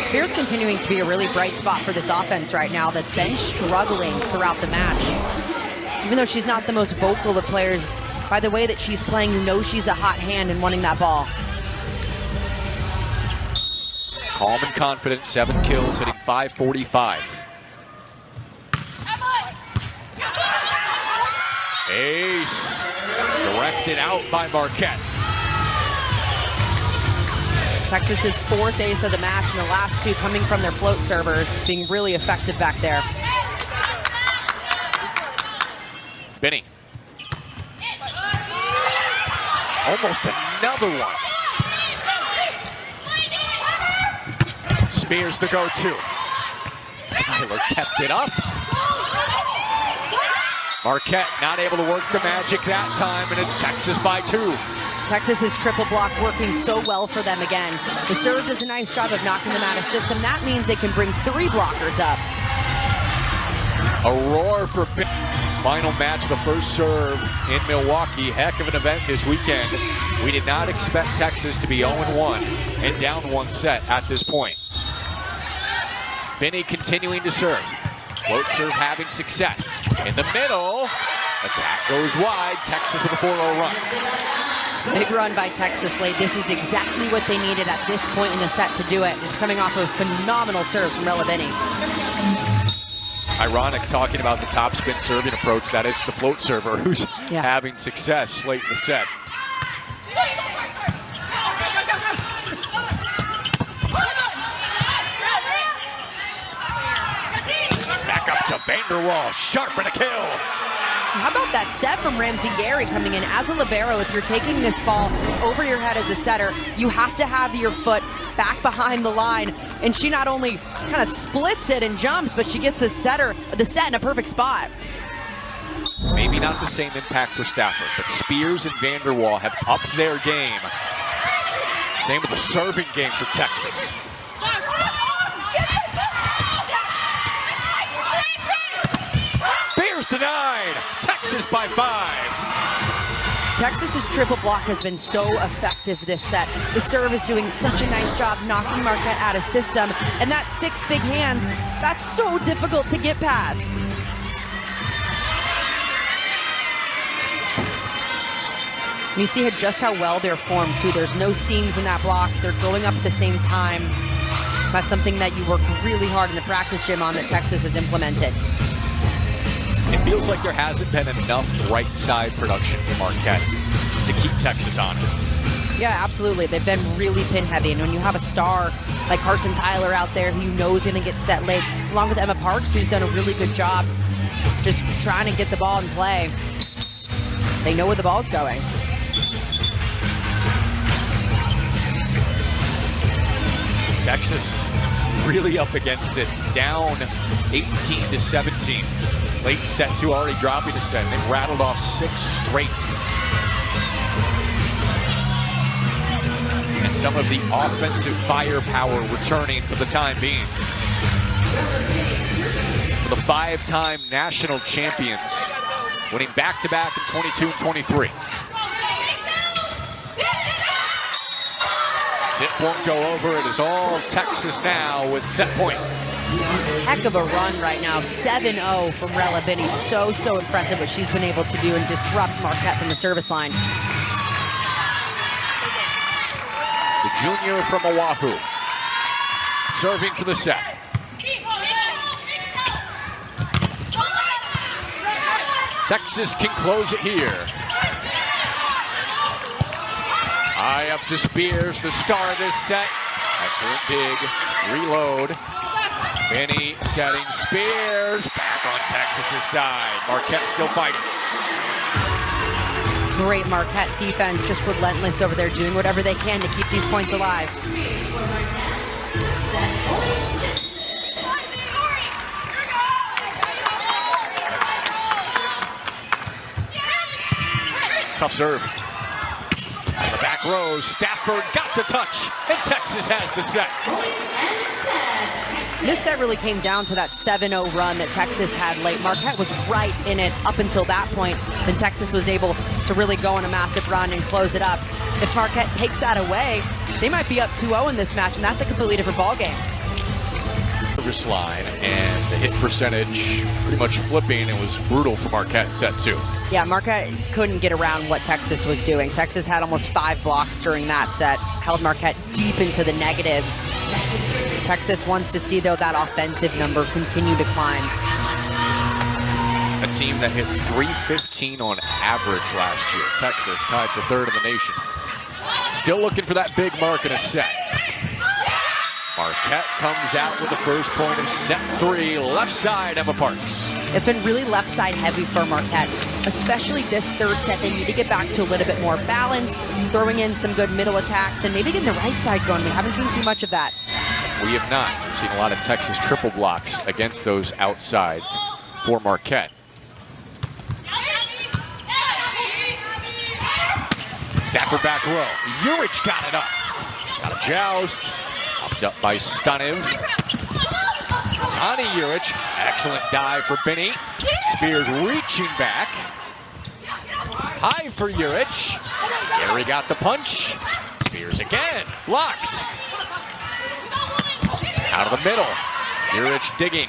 S2: Spears continuing to be a really bright spot for this offense right now that's been struggling throughout the match. Even though she's not the most vocal of players, by the way that she's playing, you know she's a hot hand and wanting that ball.
S1: Calm and confident, 7 kills, hitting .545. Ace, directed out by Marquette.
S2: Texas's 4th ace of the match, and the last 2 coming from their float servers, being really effective back there.
S1: Benny. Almost another one. Spears the go-to. Tyler kept it up. Marquette not able to work the magic that time, and it's Texas by 2.
S2: Texas's triple block working so well for them again. The serve does a nice job of knocking them out of system. That means they can bring 3 blockers up.
S1: A roar for final match, the First Serve in Milwaukee. Heck of an event this weekend. We did not expect Texas to be 0-1 and down 1 set at this point. Benny continuing to serve. Float serve having success. In the middle, attack goes wide. Texas with a 4-0 run.
S2: Big run by Texas late. This is exactly what they needed at this point in the set to do it. It's coming off of phenomenal serves from Ella Benny.
S1: Ironic talking about the topspin serving approach, that it's the float server who's having success late in the set. Back up to Vanderwall, sharp and a kill.
S2: How about that set from Ramsey Gary coming in as a libero? If you're taking this ball over your head as a setter, you have to have your foot back behind the line. And she not only kind of splits it and jumps, but she gets the set in a perfect spot.
S1: Maybe not the same impact for Stafford, but Spears and Vanderwall have upped their game. Same with the serving game for Texas. Spears denied. Texas by 5.
S2: Texas's triple block has been so effective this set. The serve is doing such a nice job knocking Marquette out of system. And that 6 big hands, that's so difficult to get past. And you see just how well they're formed too. There's no seams in that block. They're going up at the same time. That's something that you work really hard in the practice gym on that Texas has implemented.
S1: It feels like there hasn't been enough right side production for Marquette to keep Texas honest.
S2: Yeah, absolutely. They've been really pin heavy. And when you have a star like Carson Tyler out there who you know is going to get set late, along with Emma Parks, who's done a really good job just trying to get the ball in play, they know where the ball's going.
S1: Texas really up against it, down 18-17. Late in set 2, already dropping a set. They've rattled off 6 straight. And some of the offensive firepower returning for the time being. For the 5-time national champions, winning back-to-back in 22 and 23. Zip won't go over. It is all Texas now with set point.
S2: Heck of a run right now. 7-0 from Rella Binney. So impressive what she's been able to do and disrupt Marquette from the service line.
S1: The junior from Oahu, serving for the set. Texas can close it here. High up to Spears, the star of this set. Excellent big reload. Binney setting Spears. Back on Texas's side. Marquette still fighting.
S2: Great Marquette defense, just relentless over there, doing whatever they can to keep these points alive.
S1: Tough serve. On the back row, Stafford got the touch, and Texas has the set.
S2: This set really came down to that 7-0 run that Texas had late. Marquette was right in it up until that point. Then Texas was able to really go on a massive run and close it up. If Marquette takes that away, they might be up 2-0 in this match, and that's a completely different ballgame.
S1: Service line and the hit percentage pretty much flipping. It was brutal for Marquette in set 2.
S2: Yeah, Marquette couldn't get around what Texas was doing. Texas had almost 5 blocks during that set, held Marquette deep into the negatives. Texas wants to see, though, that offensive number continue to climb.
S1: A team that hit .315 on average last year. Texas tied for 3rd in the nation. Still looking for that big mark in a set. Marquette comes out with the first point of set 3, left side, Emma Parks.
S2: It's been really left side heavy for Marquette, especially this 3rd set. They need to get back to a little bit more balance, throwing in some good middle attacks, and maybe getting the right side going. We haven't seen too much of that.
S1: We have not. We've seen a lot of Texas triple blocks against those outsides for Marquette. Stafford back row. Urich got it up. Got a joust. Popped up by Stunev. Ani Urich. Excellent dive for Binney. Spears reaching back. High for Urich. Gary got the punch. Spears again. Blocked. Out of the middle. Urich digging.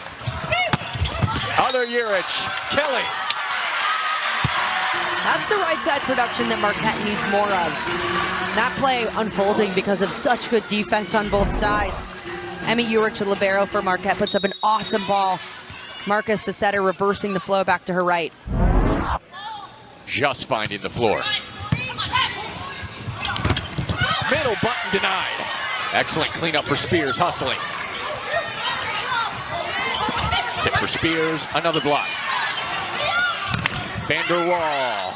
S1: Other Urich. Kelly.
S2: That's the right side production that Marquette needs more of. That play unfolding because of such good defense on both sides. Emmy Urich, the libero for Marquette, puts up an awesome ball. Marcus, the setter, reversing the flow back to her right.
S1: Just finding the floor. Middle button denied. Excellent cleanup for Spears, hustling. Tip for Spears, another block. Vanderwall.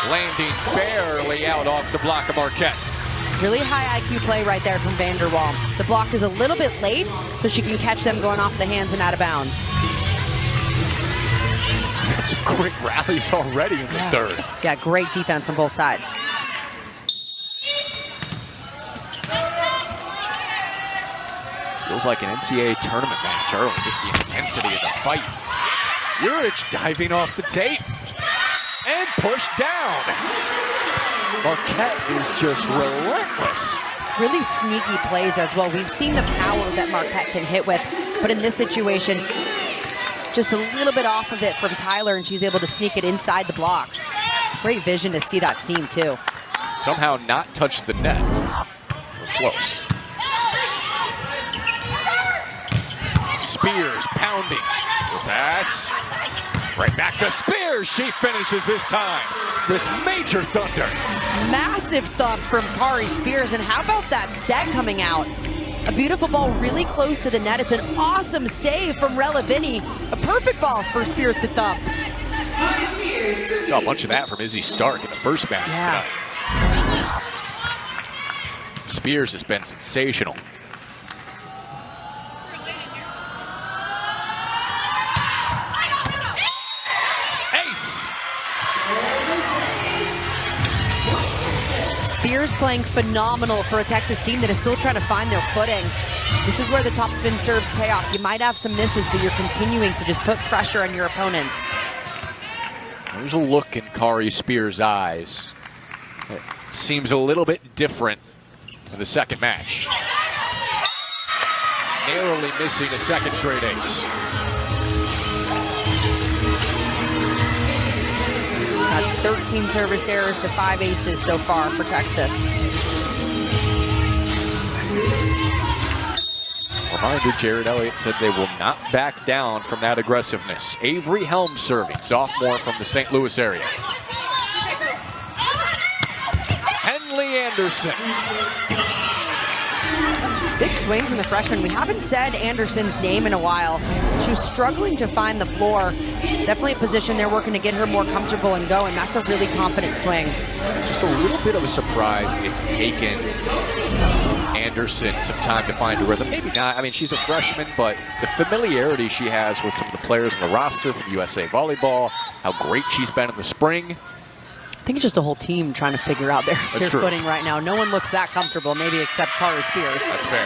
S1: Landing barely out off the block of Marquette.
S2: Really high IQ play right there from Vanderwall. The block is a little bit late, so she can catch them going off the hands and out of bounds.
S1: Some great rallies already in the third.
S2: Yeah, great defense on both sides.
S1: Feels like an NCAA tournament match early. Just the intensity of the fight. Urich diving off the tape and pushed down. Marquette is just relentless.
S2: Really sneaky plays as well. We've seen the power that Marquette can hit with, but in this situation, just a little bit off of it from Tyler, and she's able to sneak it inside the block. Great vision to see that seam too.
S1: Somehow not touch the net. It was close. Spears pounding. The pass. Right back to Spears. She finishes this time with major thunder.
S2: Massive thump from Kari Spears, and how about that set coming out? A beautiful ball really close to the net. It's an awesome save from Relavini. A perfect ball for Spears to thump.
S1: Saw a bunch of that from Izzy Stark in the first match tonight. Spears has been sensational.
S2: Spears playing phenomenal for a Texas team that is still trying to find their footing. This is where the top spin serves pay off. You might have some misses, but you're continuing to just put pressure on your opponents.
S1: There's a look in Kari Spears' eyes. It seems a little bit different in the second match. Narrowly missing a second straight ace.
S2: That's 13 service errors to 5 aces so far for Texas.
S1: Reminder, Jared Elliott said they will not back down from that aggressiveness. Avery Helms serving, sophomore from the St. Louis area. Henley Anderson.
S2: Big swing from the freshman. We haven't said Anderson's name in a while. She was struggling to find the floor. Definitely a position they're working to get her more comfortable and going. That's a really confident swing.
S1: Just a little bit of a surprise it's taken Anderson some time to find a rhythm. Maybe not. I mean, she's a freshman, but the familiarity she has with some of the players on the roster from USA Volleyball, how great she's been in the spring.
S2: I think it's just a whole team trying to figure out their footing right now. No one looks that comfortable, maybe except Kari Spears.
S1: That's fair.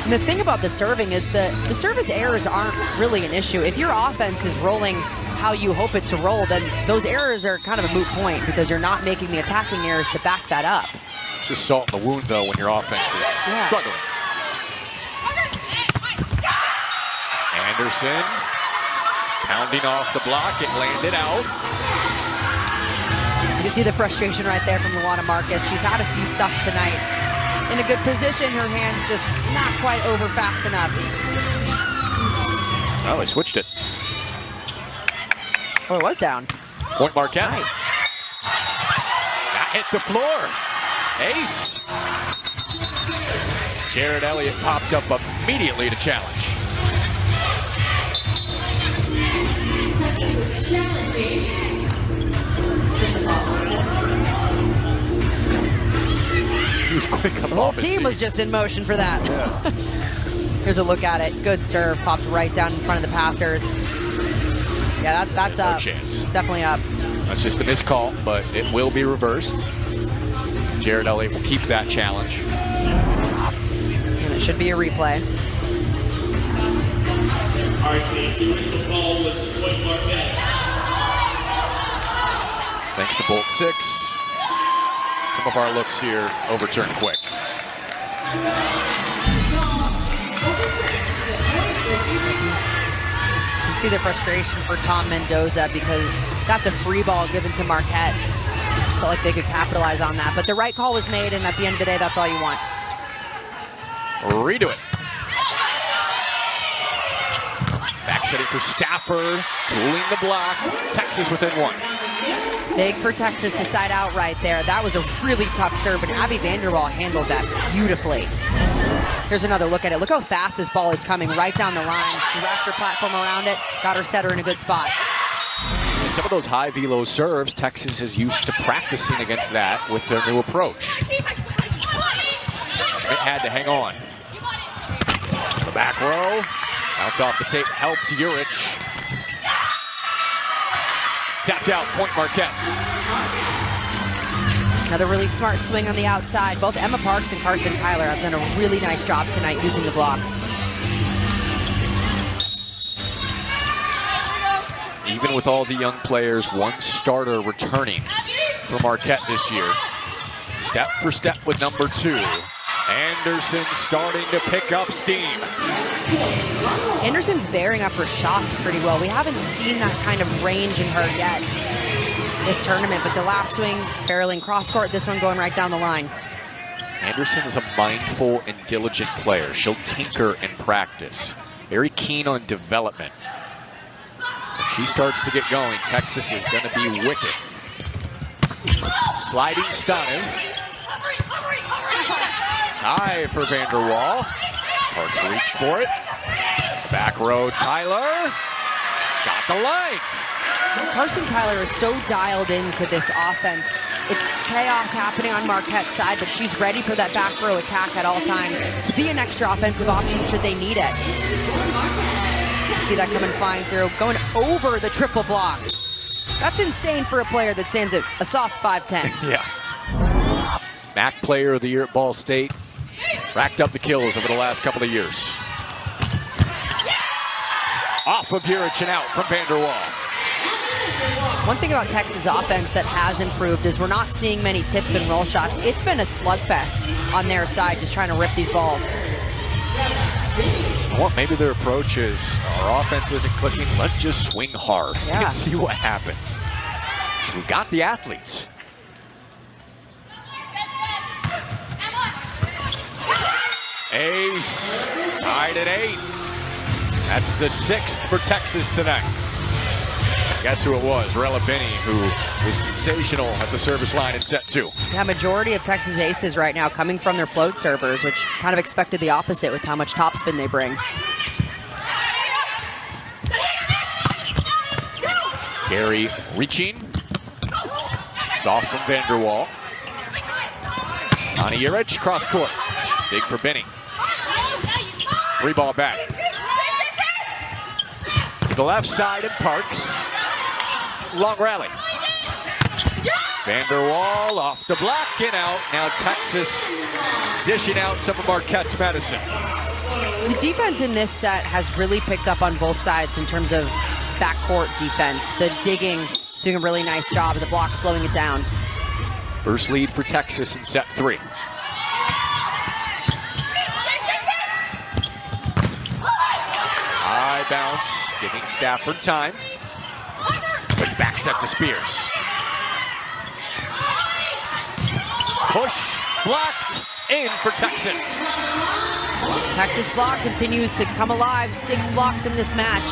S2: And the thing about the serving is the service errors aren't really an issue. If your offense is rolling how you hope it to roll, then those errors are kind of a moot point because you're not making the attacking errors to back that up.
S1: It's just salt in the wound, though, when your offense is struggling. Anderson pounding off the block. It landed out.
S2: You can see the frustration right there from Luana Marcus. She's had a few stuffs tonight. In a good position, her hands just not quite over fast enough.
S1: Oh, they switched it.
S2: Oh, it was down.
S1: Point Marquette.
S2: Nice.
S1: That hit the floor. Ace. Jared Elliott popped up immediately to challenge.
S3: Texas is challenging.
S1: He was quick up
S2: The whole
S1: off his
S2: team
S1: feet.
S2: was just in motion for that.
S1: Yeah.
S2: Here's a look at it. Good serve, popped right down in front of the passers. Yeah, that's
S1: No
S2: up.
S1: chance.
S2: It's definitely up.
S1: That's just a missed call, but it will be reversed. Jared Elliott will keep that challenge.
S2: And it should be a replay.
S4: All right, please, the original call was point Marquette.
S1: Thanks to Bolt 6. Some of our looks here overturned quick.
S2: You can see the frustration for Tom Mendoza because that's a free ball given to Marquette. Felt like they could capitalize on that, but the right call was made, and at the end of the day, that's all you want.
S1: Redo it. setting for Stafford, tooling the block. Texas within 1.
S2: Big for Texas to side out right there. That was a really tough serve, and Abby Vanderwall handled that beautifully. Here's another look at it. Look how fast this ball is coming right down the line. She wrapped her platform around it, got her setter in a good spot.
S1: And some of those high velo serves, Texas is used to practicing against that with their new approach. Schmidt had to hang on. The back row, bounce off the tape, helped Urich. Tapped out, point Marquette.
S2: Another really smart swing on the outside. Both Emma Parks and Carson Tyler have done a really nice job tonight using the block.
S1: Even with all the young players, one starter returning for Marquette this year. Step for step with number 2. Anderson starting to pick up steam.
S2: Anderson's varying up her shots pretty well. We haven't seen that kind of range in her yet this tournament, but the last swing barreling cross court, this one going right down the line.
S1: Anderson is a mindful and diligent player. She'll tinker in practice. Very keen on development. If she starts to get going, Texas is going to be wicked. Sliding Stanev. High for Vanderwall. Parks reached for it. Back row, Tyler. Got the line.
S2: Carson Tyler is so dialed into this offense. It's chaos happening on Marquette's side, but she's ready for that back row attack at all times to be an extra offensive option should they need it. See that coming flying through, going over the triple block. That's insane for a player that stands at a soft 5'10".
S1: Yeah. MAC Player of the Year at Ball State. Racked up the kills over the last couple of years. Off of Urich and out from Vanderwall.
S2: One thing about Texas offense that has improved is we're not seeing many tips and roll shots. It's been a slugfest on their side, just trying to rip these balls.
S1: Well, maybe their approach is, our offense isn't clicking, let's just swing hard and see what happens. We've got the athletes. Ace, tied at 8. That's the 6th for Texas tonight. Guess who it was? Rella Binney, who was sensational at the service line in set 2.
S2: Yeah, majority of Texas aces right now coming from their float servers, which kind of expected the opposite with how much topspin they bring.
S1: Gary reaching. It's off from Vanderwall. Tani Urich, cross court. Big for Binney. 3 ball back. To the left side and Parks. Long rally. Vanderwall off the block and out. Now Texas dishing out some of Marquette's medicine.
S2: The defense in this set has really picked up on both sides in terms of backcourt defense. The digging doing a really nice job of the block slowing it down.
S1: First lead for Texas in set 3. High bounce, giving Stafford time. Quick back set to Spears. Push, blocked, in for Texas.
S2: Texas block continues to come alive. 6 blocks in this match.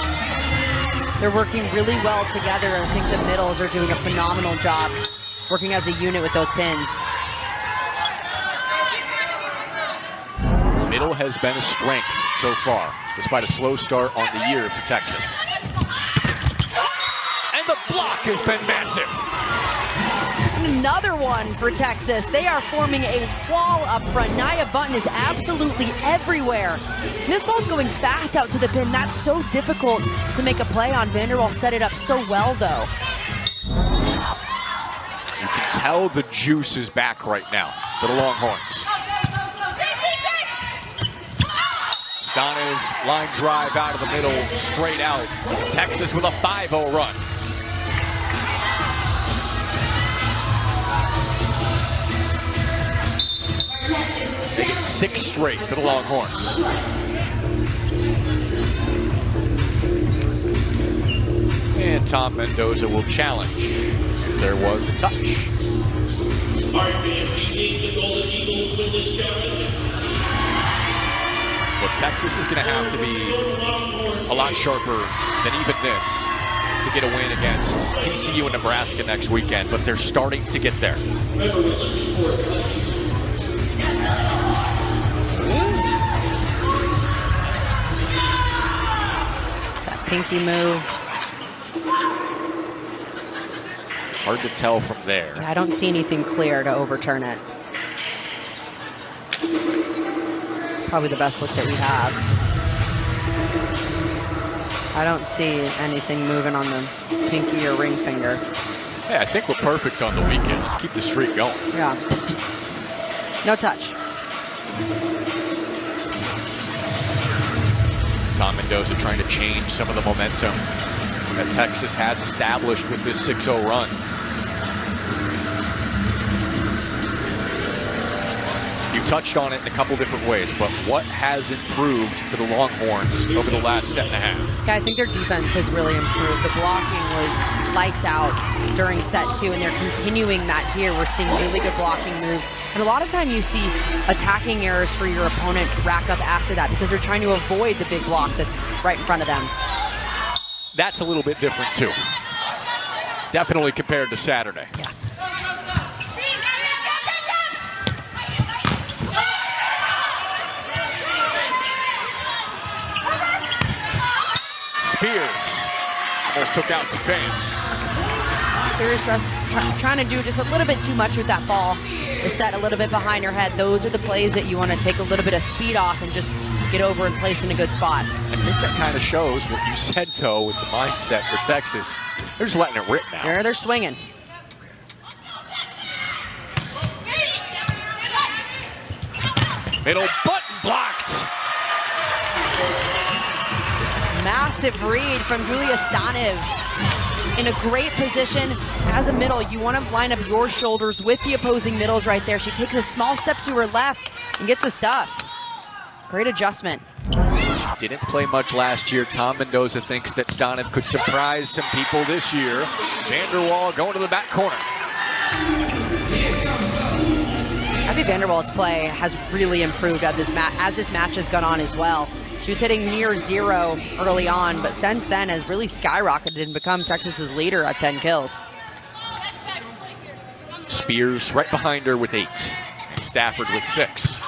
S2: They're working really well together. I think the middles are doing a phenomenal job working as a unit with those pins.
S1: Middle has been a strength so far, despite a slow start on the year for Texas. And the block has been massive.
S2: Another one for Texas. They are forming a wall up front. Nia Button is absolutely everywhere. This ball's going fast out to the pin. That's so difficult to make a play on. Vanderwall set it up so well, though.
S1: You can tell the juice is back right now for the Longhorns. Stanev, line drive out of the middle, straight out. Texas with a 5-0 run. They get 6 straight for the Longhorns. And Tom Mendoza will challenge if there was a touch.
S4: All right, fans, do you think the Golden Eagles win this challenge?
S1: Look Texas is going to have to be a lot sharper than even this to get a win against TCU and Nebraska next weekend, but they're starting to get there.
S4: Remember, we're looking for a touch.
S2: That pinky move.
S1: Hard to tell from there.
S2: Yeah, I don't see anything clear to overturn it. It's probably the best look that we have. I don't see anything moving on the pinky or ring finger.
S1: Hey, I think we're perfect on the weekend. Let's keep the streak going.
S2: Yeah. No touch.
S1: Tom Mendoza trying to change some of the momentum that Texas has established with this 6-0 run. You touched on it in a couple different ways, but what has improved for the Longhorns over the last set and a half?
S2: Yeah, I think their defense has really improved. The blocking was lights out during set 2, and they're continuing that here. We're seeing really good blocking moves. And a lot of time you see attacking errors for your opponent rack up after that because they're trying to avoid the big block that's right in front of them.
S1: That's a little bit different too. Definitely compared to Saturday.
S2: Yeah.
S1: Spears almost took out some fans.
S2: Spears just trying to do just a little bit too much with that ball. The set a little bit behind her head. Those are the plays that you want to take a little bit of speed off and just get over and place in a good spot.
S1: I think that kind of shows what you said, though, with the mindset for Texas. They're just letting it rip now.
S2: They're swinging.
S1: Middle button blocked.
S2: Massive read from Julia Stanev. In a great position as a middle. You want to line up your shoulders with the opposing middles right there. She takes a small step to her left and gets the stuff. Great adjustment.
S1: She didn't play much last year. Tom Mendoza thinks that Stanev could surprise some people this year. Vanderwall going to the back corner.
S2: Abby Vanderwall's play has really improved as this match has gone on as well. She was hitting near 0 early on, but since then has really skyrocketed and become Texas's leader at 10 kills.
S1: Spears right behind her with 8. And Stafford with 6.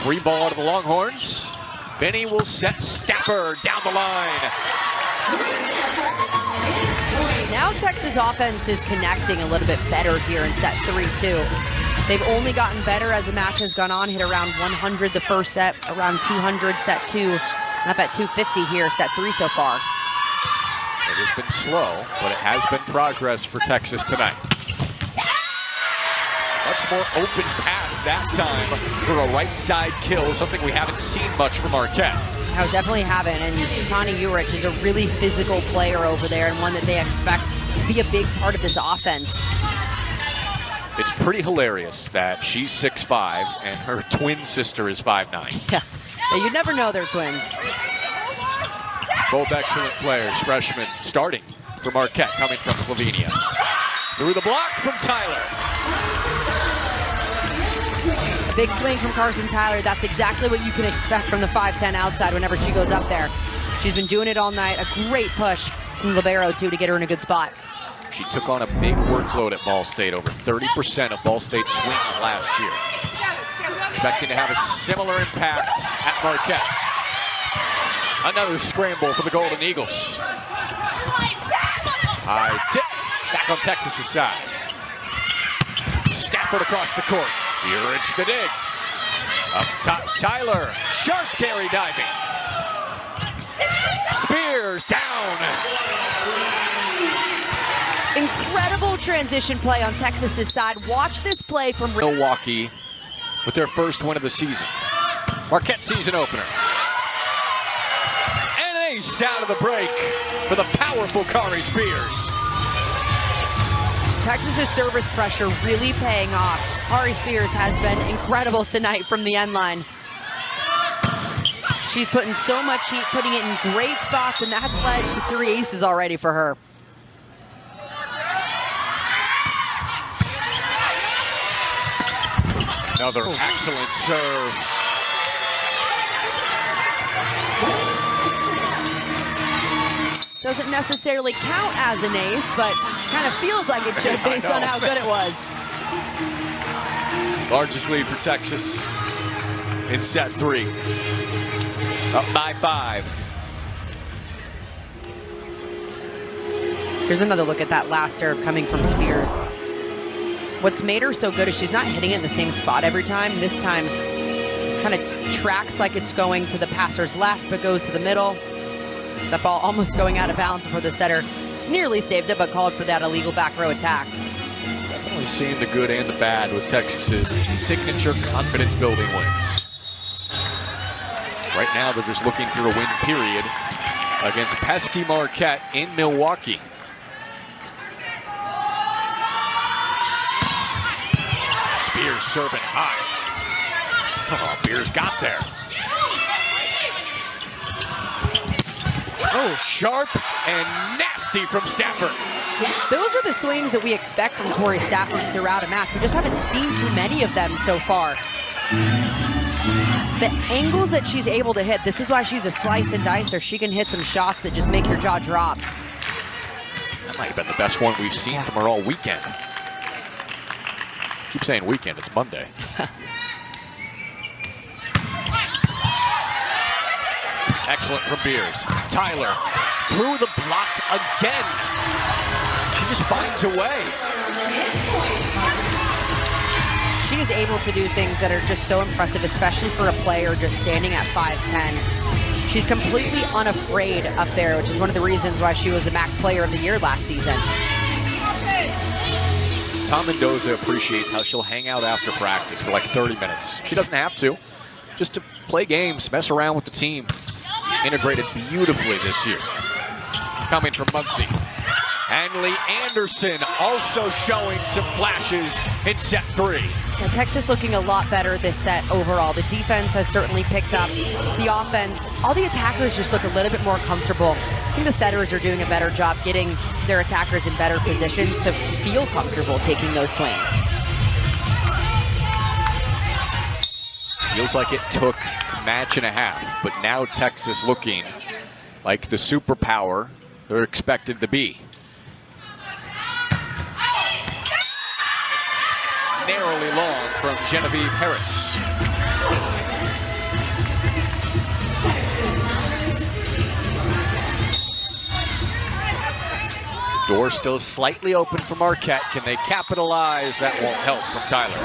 S1: Free ball to the Longhorns. Benny will set Stafford down the line.
S2: Now Texas offense is connecting a little bit better here in set 3 too. They've only gotten better as the match has gone on. Hit around 100 the first set, around 200 set 2, up at 250 here, set 3 so far.
S1: It has been slow, but it has been progress for Texas tonight. Much more open path that time for a right side kill, something we haven't seen much from Marquette.
S2: No, definitely haven't. And Tani Urich is a really physical player over there and one that they expect to be a big part of this offense.
S1: It's pretty hilarious that she's 6'5" and her twin sister is 5'9".
S2: Yeah, so you'd never know they're twins.
S1: Both excellent players, freshmen starting for Marquette coming from Slovenia. Through the block from Tyler.
S2: A big swing from Carson Tyler. That's exactly what you can expect from the 5'10" outside whenever she goes up there. She's been doing it all night. A great push from Libero, too, to get her in a good spot.
S1: She took on a big workload at Ball State, over 30% of Ball State's swings last year. Expecting to have a similar impact at Marquette. Another scramble for the Golden Eagles. High tip, back on Texas' side. Stafford across the court. Here it's the dig. Up top, Tyler, sharp carry diving. Spears down.
S2: Incredible transition play on Texas' side. Watch this play from
S1: Milwaukee with their first win of the season. Marquette season opener. And an ace out of the break for the powerful Kari Spears.
S2: Texas' service pressure really paying off. Kari Spears has been incredible tonight from the end line. She's putting so much heat, putting it in great spots, and that's led to 3 aces already for her.
S1: Another excellent serve.
S2: Doesn't necessarily count as an ace, but kind of feels like it should based on how good it was.
S1: Largest lead for Texas in set 3. Up by 5.
S2: Here's another look at that last serve coming from Spears. What's made her so good is she's not hitting it in the same spot every time. This time, kind of tracks like it's going to the passer's left, but goes to the middle. That ball almost going out of bounds before the setter nearly saved it, but called for that illegal back row attack.
S1: Definitely seeing the good and the bad with Texas's signature confidence-building wins. Right now, they're just looking for a win, period, against pesky Marquette in Milwaukee. Spears serving high. Oh, Spears got there. Oh, sharp and nasty from Stafford.
S2: Those are the swings that we expect from Tori Stafford throughout a match. We just haven't seen too many of them so far. The angles that she's able to hit, this is why she's a slice and dicer. She can hit some shots that just make your jaw drop.
S1: That might have been the best one we've seen from her all weekend. Keep saying weekend, it's Monday. Excellent from Beers. Tyler through the block again. She just finds a way.
S2: She is able to do things that are just so impressive, especially for a player just standing at 5'10". She's completely unafraid up there, which is one of the reasons why she was a MAC Player of the Year last season.
S1: Tom Mendoza appreciates how she'll hang out after practice for like 30 minutes. She doesn't have to, just to play games, mess around with the team. Integrated beautifully this year. Coming from Muncie. Hanley Anderson also showing some flashes in set 3.
S2: Yeah, Texas looking a lot better this set overall. The defense has certainly picked up. The offense, all the attackers just look a little bit more comfortable. I think the setters are doing a better job getting their attackers in better positions to feel comfortable taking those swings.
S1: Feels like it took a match and a half, but now Texas looking like the superpower they're expected to be. Narrowly long from Genevieve Harris. Door still slightly open for Marquette. Can they capitalize? That won't help from Tyler.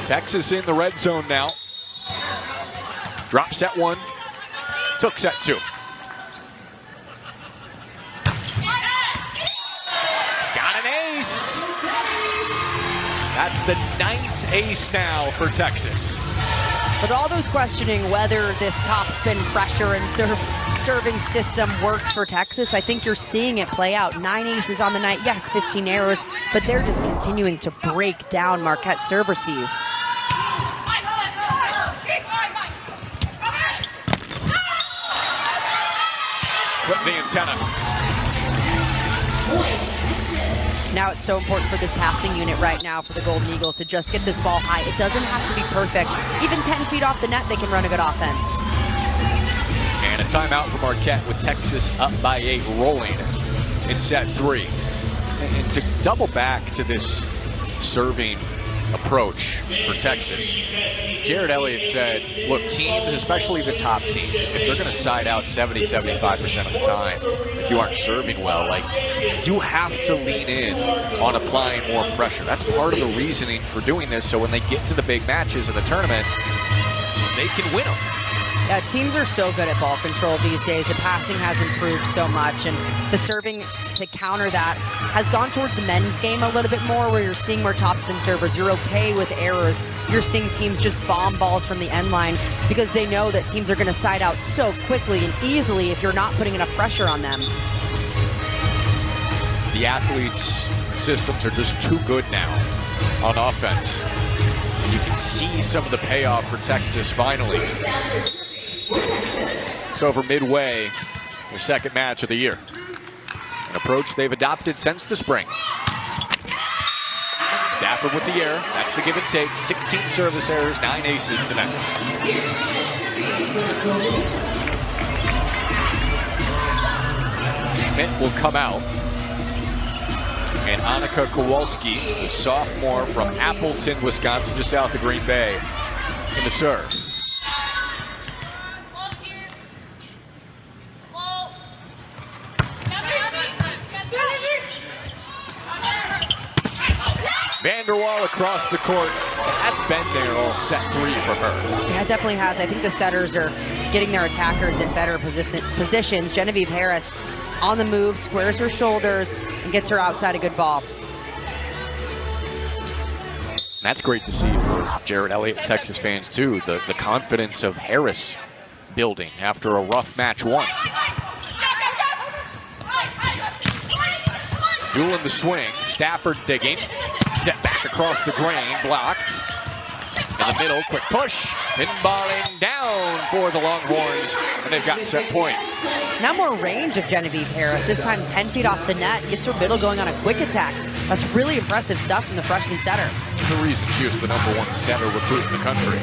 S1: Texas in the red zone now. Drop set 1. Took set 2. That's the 9th ace now for Texas.
S2: With all those questioning whether this topspin pressure and serving system works for Texas, I think you're seeing it play out. 9 aces on the night, yes, 15 errors, but they're just continuing to break down Marquette's serve receive.
S1: Flip the antenna.
S2: Now it's so important for this passing unit right now for the Golden Eagles to just get this ball high. It doesn't have to be perfect. Even 10 feet off the net, they can run a good offense.
S1: And a timeout for Marquette with Texas up by 8, rolling in set 3. And to double back to this serving approach for Texas, Jared Elliott said, look, teams, especially the top teams, if they're going to side out 70-75% of the time, if you aren't serving well, like, you have to lean in on applying more pressure. That's part of the reasoning for doing this, so when they get to the big matches in the tournament, they can win them.
S2: Yeah, teams are so good at ball control these days. The passing has improved so much, and the serving to counter that has gone towards the men's game a little bit more, where you're seeing more topspin servers. You're okay with errors. You're seeing teams just bomb balls from the end line because they know that teams are going to side out so quickly and easily if you're not putting enough pressure on them.
S1: The athletes' systems are just too good now on offense. You can see some of the payoff for Texas finally. It's over midway, their second match of the year. An approach they've adopted since the spring. Stafford with the air. That's the give and take. 16 service errors, 9 aces tonight. Schmidt will come out. And Annika Kowalski, the sophomore from Appleton, Wisconsin, just south of Green Bay, in the serve. Vanderwall across the court. That's been there all set 3 for her.
S2: Yeah, it definitely has. I think the setters are getting their attackers in better positions. Genevieve Harris on the move, squares her shoulders, and gets her outside a good ball.
S1: That's great to see for Jared Elliott, Texas fans too. The confidence of Harris building after a rough match 1. Dueling the swing. Stafford digging. Set back across the grain. Blocked. In the middle, quick push. Pinballing down for the Longhorns. And they've got set point.
S2: Now more range of Genevieve Harris. This time 10 feet off the net. Gets her middle going on a quick attack. That's really impressive stuff from the freshman setter.
S1: The reason she was the #1 setter recruit in the country.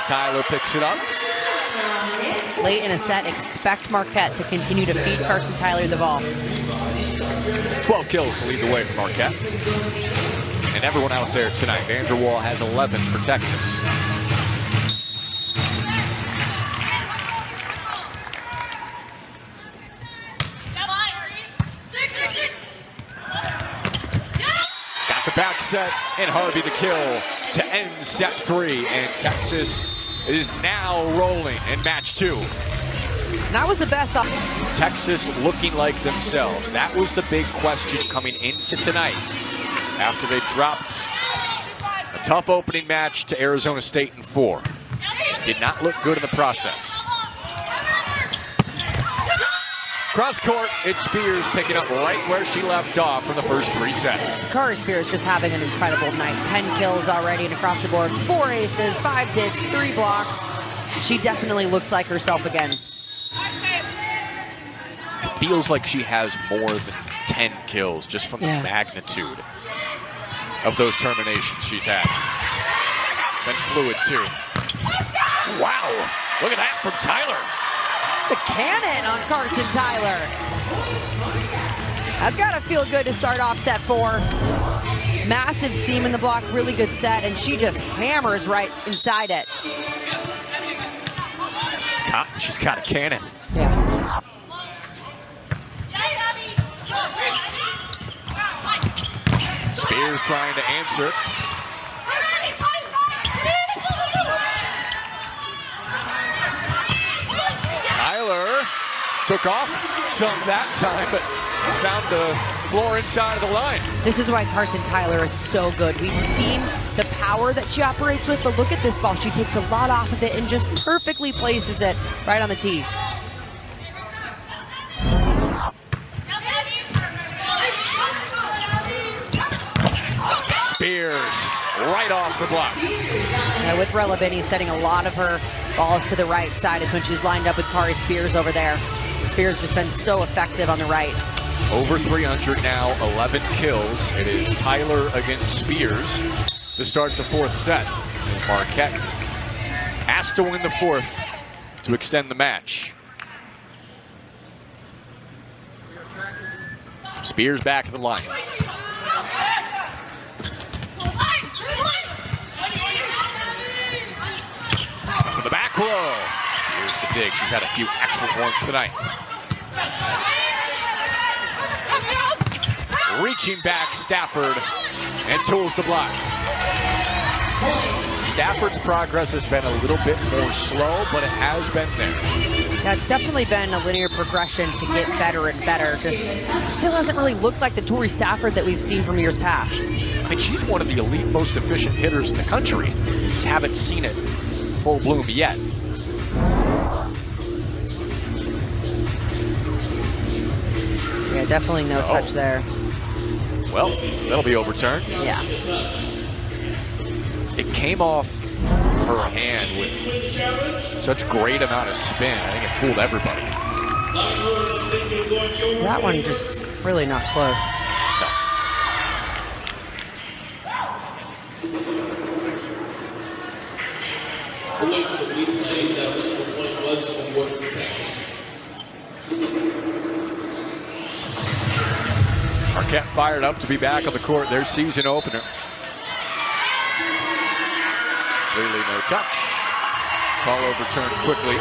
S1: Tyler picks it up.
S2: Late in a set, expect Marquette to continue to feed Carson Tyler the ball.
S1: 12 kills to lead the way for Marquette. And everyone out there tonight. Vanderwall has 11 for Texas. Got the back set, and Harvey the kill to end set 3. And Texas is now rolling in match 2.
S2: That was the best.
S1: Texas looking like themselves. That was the big question coming into tonight after they dropped a tough opening match to Arizona State in 4. Did not look good in the process. Cross court, it's Spears picking up right where she left off from the first 3 sets.
S2: Kari Spears just having an incredible night. 10 kills already and across the board. 4 aces, 5 digs, 3 blocks. She definitely looks like herself again.
S1: It feels like she has more than 10 kills just from the magnitude of those terminations she's had. Been fluid too. Wow, look at that from Tyler.
S2: It's a cannon on Carson Tyler. That's gotta feel good to start off set 4. Massive seam in the block, really good set, and she just hammers right inside it.
S1: She's got a cannon.
S2: Yeah.
S1: Spears trying to answer. Tyler took off some that time, but found the floor inside of the line.
S2: This is why Carson Tyler is so good. We've seen the power that she operates with, but look at this ball. She takes a lot off of it and just perfectly places it right on the tee.
S1: Spears right off the block.
S2: Yeah, with Rella Binney setting a lot of her balls to the right side. It's when she's lined up with Kari Spears over there. Spears just been so effective on the right.
S1: Over 300 now, 11 kills. It is Tyler against Spears to start the 4th set. Marquette has to win the 4th to extend the match. Spears back at the line. From the back row. Here's the dig. She's had a few excellent ones tonight. Reaching back, Stafford, and tools the block. Stafford's progress has been a little bit more slow, but it has been there.
S2: Yeah, it's definitely been a linear progression to get better and better. Just still hasn't really looked like the Tori Stafford that we've seen from years past.
S1: I mean, she's one of the elite, most efficient hitters in the country. Just haven't seen it full bloom yet.
S2: Yeah, definitely no touch there.
S1: Well, that'll be overturned.
S2: Yeah.
S1: It came off her hand with such great amount of spin. I think it fooled everybody.
S2: That one just really not close.
S1: No.
S4: We'll wait for the replay. That original point was awarded to Texas.
S1: Marquette fired up to be back on the court. Their season opener. Clearly no touch. Call overturned quickly.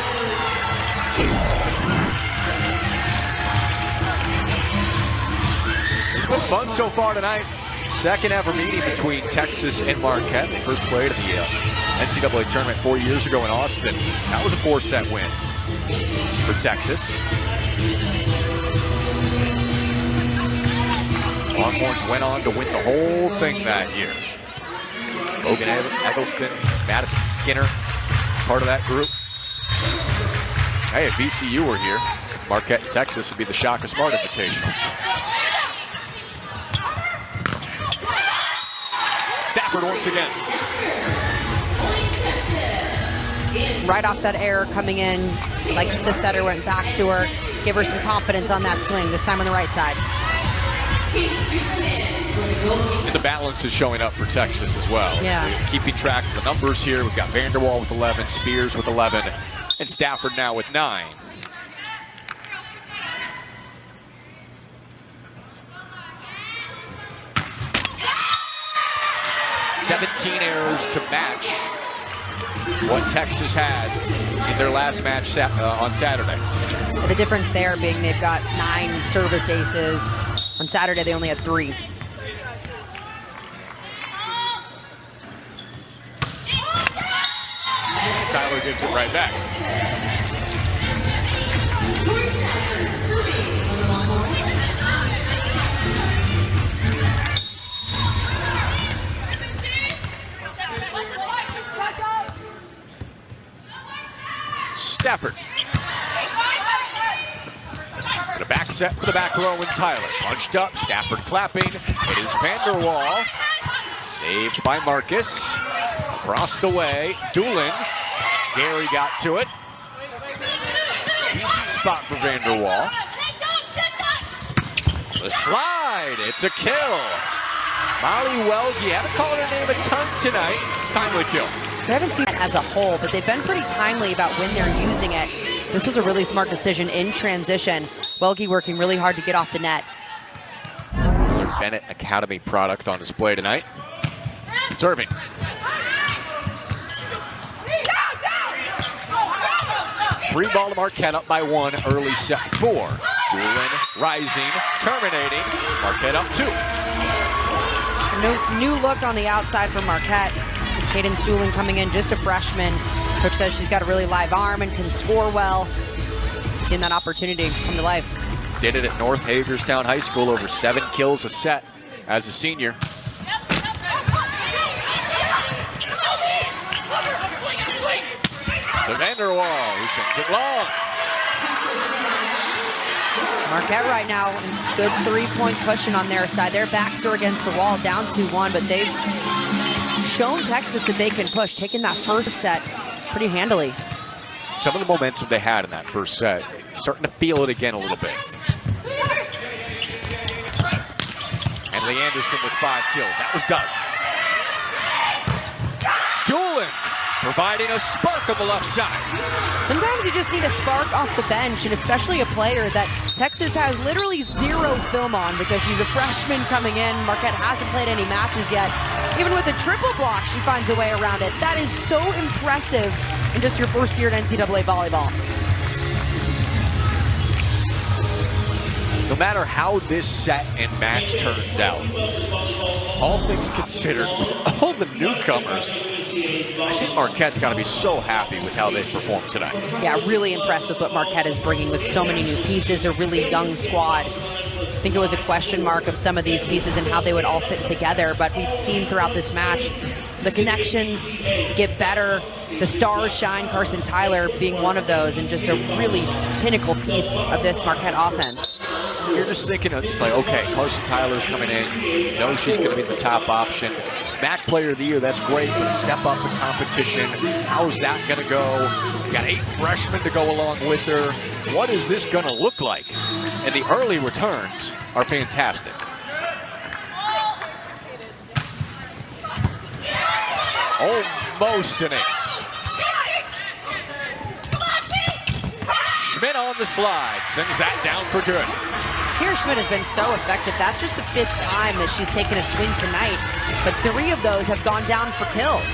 S1: It's been fun so far tonight. Second ever meeting between Texas and Marquette. They first played at the NCAA Tournament 4 years ago in Austin. That was a 4-set win for Texas. Longhorns went on to win the whole thing that year. Logan Eggleston, Madison Skinner, part of that group. Hey, if VCU were here, Marquette, Texas would be the Shaka Smart Invitational. Stafford once again.
S2: Right off that error coming in, like the setter went back to her, give her some confidence on that swing, this time on the right side.
S1: And the balance is showing up for Texas as well.
S2: Yeah.
S1: Keeping track of the numbers here, we've got Vanderwall with 11, Spears with 11, and Stafford now with 9. "17 errors to match what Texas had in their last match on Saturday."
S2: The difference there being they've got 9 service aces. On Saturday, they only had 3.
S1: Tyler gives it right back. Stafford. The back set for the back row and Tyler. Bunched up, Stafford clapping. It is Vanderwall. Saved by Marcus. Across the way, Doolin. Gary got to it. Decent spot for Vanderwall. The slide, it's a kill. Molly Welge, haven't called her name a ton tonight. Timely kill.
S2: We haven't seen it as a whole, but they've been pretty timely about when they're using it. This was a really smart decision in transition. Welge working really hard to get off the net.
S1: Another Bennett Academy product on display tonight. Serving. Free ball to Marquette, up by 1, early set 4. Doolin rising, terminating. Marquette up 2.
S2: New look on the outside for Marquette. Cadence Doolin coming in, just a freshman. Coach says she's got a really live arm and can score well. Seeing that opportunity come to life.
S1: Did it at North Hagerstown High School, over 7 kills a set as a senior. To Vanderwall, who sends it long.
S2: Marquette right now, good 3-point cushion on their side. Their backs are against the wall, down 2-1, but they've shown Texas that they can push, taking that first set pretty handily.
S1: Some of the momentum they had in that first set, starting to feel it again a little bit. And Lee Anderson with 5 kills. That was done. Doolin providing a spark on the left side.
S2: Sometimes you just need a spark off the bench, and especially a player that Texas has literally 0 film on because she's a freshman coming in. Marquette hasn't played any matches yet. Even with a triple block, she finds a way around it. That is so impressive in just your first year at NCAA volleyball.
S1: No matter how this set and match turns out, all things considered, with all the newcomers, I think Marquette's got to be so happy with how they've performed tonight.
S2: Yeah, really impressed with what Marquette is bringing with so many new pieces, a really young squad. I think it was a question mark of some of these pieces and how they would all fit together, but we've seen throughout this match the connections get better, the stars shine, Carson Tyler being one of those, and just a really pinnacle piece of this Marquette offense.
S1: you're just thinking, it's like, okay, Carson Tyler's coming in. You know she's going to be the top option. MAC Player of the Year, that's great, but a step up in competition. How's that going to go? Got 8 freshmen to go along with her. What is this going to look like? And the early returns are fantastic. Almost an ace. Schmidt on the slide, sends that down for good.
S2: Kiera Schmidt has been so effective. That's just the 5th time that she's taken a swing tonight, but 3 of those have gone down for kills.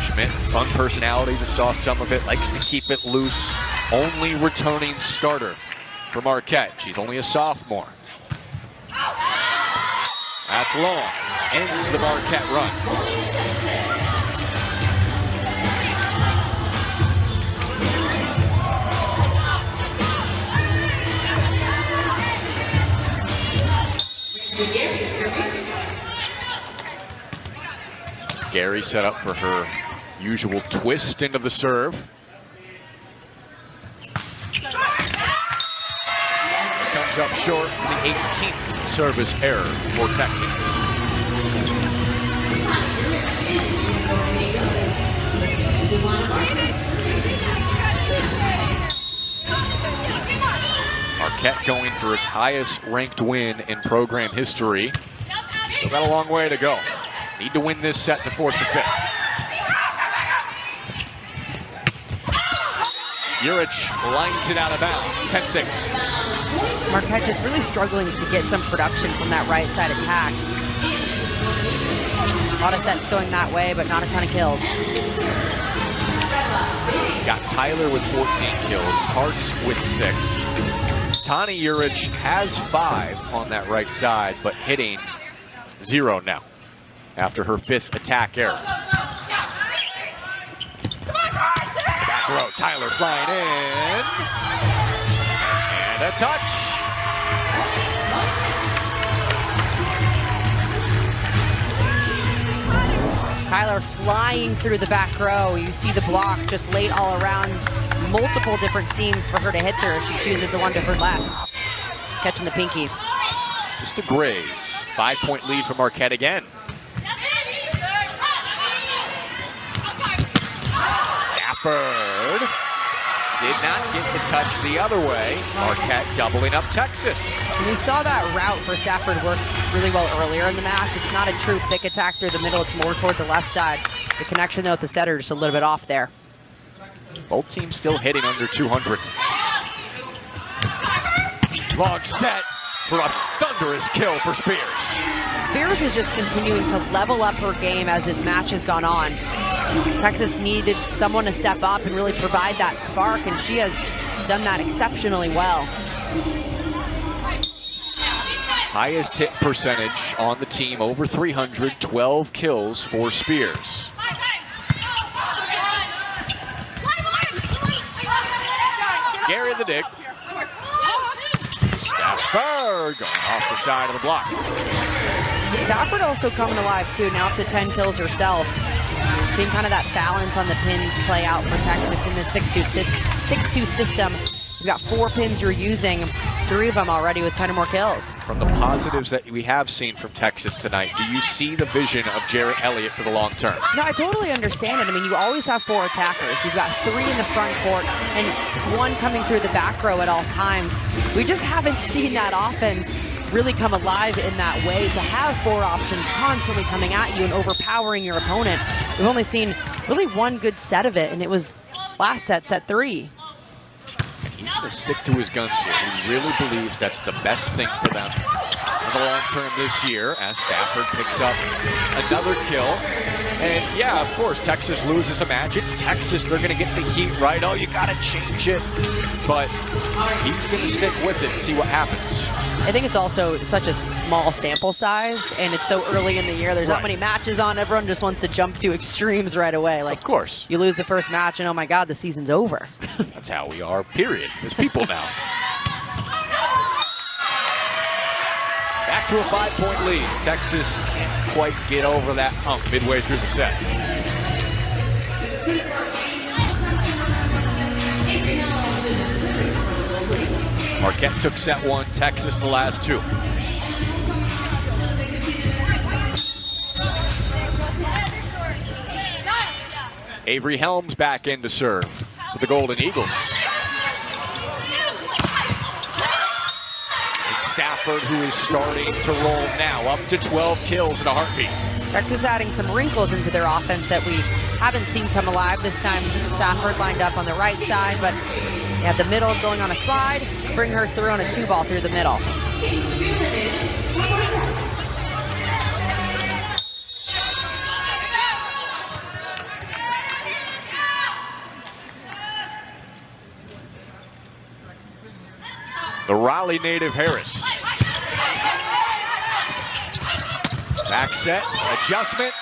S1: Schmidt, fun personality, just saw some of it, likes to keep it loose. Only returning starter for Marquette. She's only a sophomore. That's long. Ends the Marquette run. Gary set up for her usual twist into the serve. Comes up short, the 18th service error for Texas. Marquette going for its highest ranked win in program history. So got a long way to go. Need to win this set to force a 5th. Urich lines it out of bounds, 10-6.
S2: Marquette just really struggling to get some production from that right side attack. A lot of sets going that way, but not a ton of kills.
S1: Got Tyler with 14 kills, Parks with 6. Tani Urich has 5 on that right side, but hitting 0 now after her 5th attack error. Back row, Tyler flying in. And a touch.
S2: Tyler flying through the back row. You see the block just laid all around. Multiple different seams for her to hit through. She chooses the one to her left. She's catching the pinky.
S1: Just a graze. 5-point lead for Marquette again. Stafford did not get the touch the other way. Marquette doubling up Texas.
S2: We saw that route for Stafford work really well earlier in the match. It's not a true pick attack through the middle. It's more toward the left side. The connection though with the setter just a little bit off there.
S1: Both teams still hitting under 200. Long set for a thunderous kill for Spears.
S2: Spears is just continuing to level up her game as this match has gone on. Texas needed someone to step up and really provide that spark, and she has done that exceptionally well.
S1: Highest hit percentage on the team, over 300, 12 kills for Spears. Gary the dig. Stafford going off the side of the block.
S2: Stafford also coming alive too, now up to 10 kills herself. Seeing kind of that balance on the pins play out for Texas in the 6-2 system. You've got 4 pins you're using, 3 of them already with 10 or more kills.
S1: From the positives that we have seen from Texas tonight, do you see the vision of Jarrett Elliott for the long term?
S2: No, I totally understand it. I mean, you always have 4 attackers. You've got 3 in the front court and 1 coming through the back row at all times. We just haven't seen that offense really come alive in that way, to have 4 options constantly coming at you and overpowering your opponent. We've only seen really 1 good set of it, and it was last set, set 3.
S1: And he's going to stick to his guns here. He really believes that's the best thing for them in the long term this year, as Stafford picks up another kill. And yeah, of course, Texas loses a match. It's Texas. They're going to get the heat right. Oh, you got to change it. But he's going to stick with it and see what happens.
S2: I think it's also such a small sample size, and it's so early in the year. There's not many matches on. Everyone just wants to jump to extremes right away. Like,
S1: of course.
S2: You lose the first match, and oh my God, the season's over.
S1: That's how we are, period, as people now. Back to a 5-point lead. Texas can't quite get over that hump midway through the set. Marquette took set one, Texas the last two. Avery Helms back in to serve for the Golden Eagles. It's Stafford who is starting to roll now, up to 12 kills in a heartbeat.
S2: Texas adding some wrinkles into their offense that we haven't seen come alive this time. Stafford lined up on the right side, but they have the middle going on a slide, bring her through on a 2-ball through the middle.
S1: The Raleigh native Harris. Back set, adjustment,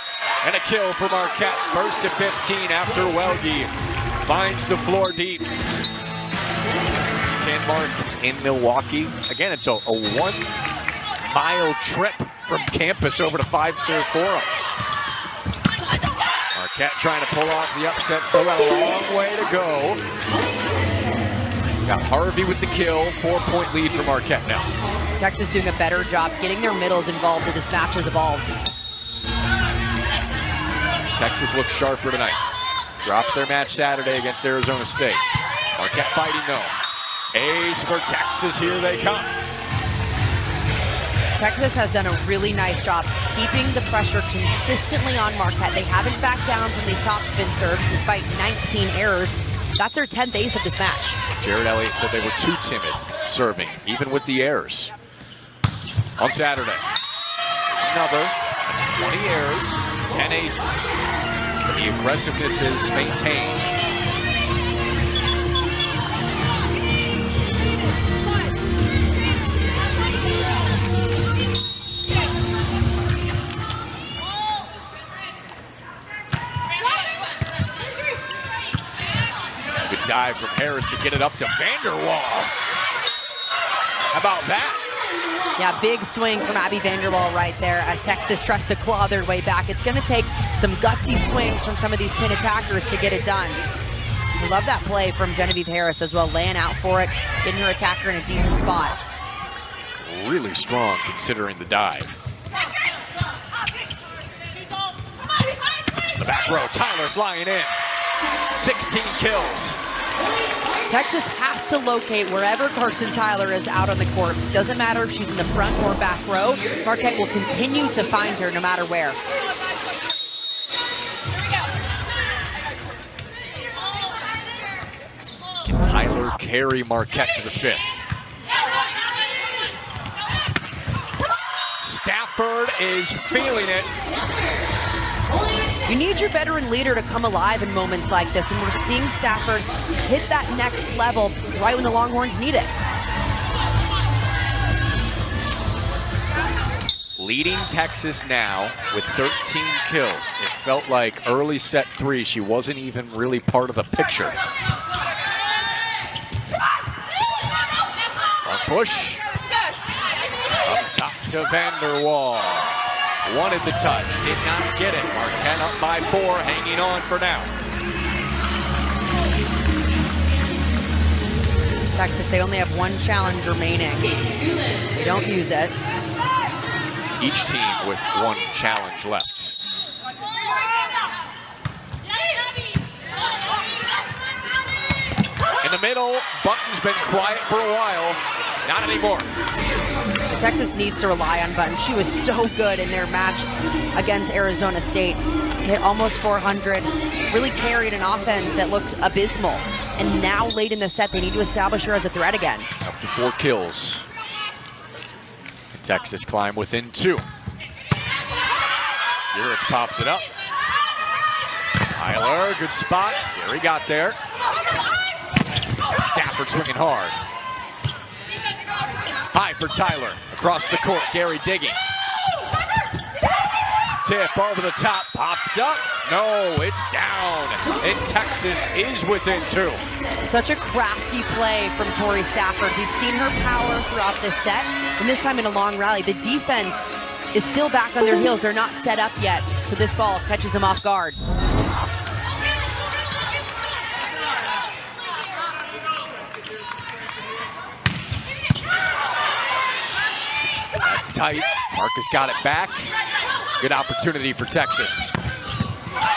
S1: and a kill for Marquette. First to 15 after Welge finds the floor deep. Denmark is in Milwaukee. Again, it's a 1-mile trip from campus over to Fiserv Forum. Marquette trying to pull off the upset, still got a long way to go. Got Harvey with the kill, 4-point lead for Marquette now.
S2: Texas doing a better job getting their middles involved as this match has evolved.
S1: Texas looks sharper tonight. Dropped their match Saturday against Arizona State. Marquette fighting though. A's for Texas, here they come.
S2: Texas has done a really nice job keeping the pressure consistently on Marquette. They haven't backed down from these top spin serves despite 19 errors. That's their 10th ace of this match. Jared
S1: Elliott said they were too timid serving, even with the errors. On Saturday, another, that's 20 errors, 10 aces. The aggressiveness is maintained. Good dive from Harris to get it up to Vanderwall. How about that?
S2: Yeah, big swing from Abby Vanderwall right there as Texas tries to claw their way back. It's going to take some gutsy swings from some of these pin attackers to get it done. I love that play from Genevieve Harris as well, laying out for it, getting her attacker in a decent spot.
S1: Really strong considering the dive. The back row, Tyler flying in. 16 kills.
S2: Texas has to locate wherever Carson Tyler is out on the court. Doesn't matter if she's in the front or back row. Marquette will continue to find her no matter where.
S1: Can Tyler carry Marquette to the 5th? Stafford is feeling it.
S2: You need your veteran leader to come alive in moments like this, and we're seeing Stafford hit that next level right when the Longhorns need it.
S1: Leading Texas now with 13 kills. It felt like early set 3, she wasn't even really part of the picture. A push. Up top to Vanderwall. Wanted the touch, did not get it. Marquette up by 4, hanging on for now.
S2: Texas, they only have one challenge remaining. They don't use it.
S1: Each team with one challenge left. In the middle, Button's been quiet for a while. Not anymore.
S2: Texas needs to rely on Button. She was so good in their match against Arizona State. Hit almost 400, really carried an offense that looked abysmal. And now late in the set, they need to establish her as a threat again.
S1: Up to 4 kills. And Texas climb within 2. Garrett pops it up. Tyler, good spot. Gary got there. Stafford swinging hard. High for Tyler. Across the court, Gary digging. Tip over the top, popped up. No, it's down. And Texas is within 2.
S2: Such a crafty play from Tori Stafford. We've seen her power throughout this set, and this time in a long rally. The defense is still back on their heels. They're not set up yet, so this ball catches them off guard.
S1: tight. Marcus got it back. Good opportunity for Texas.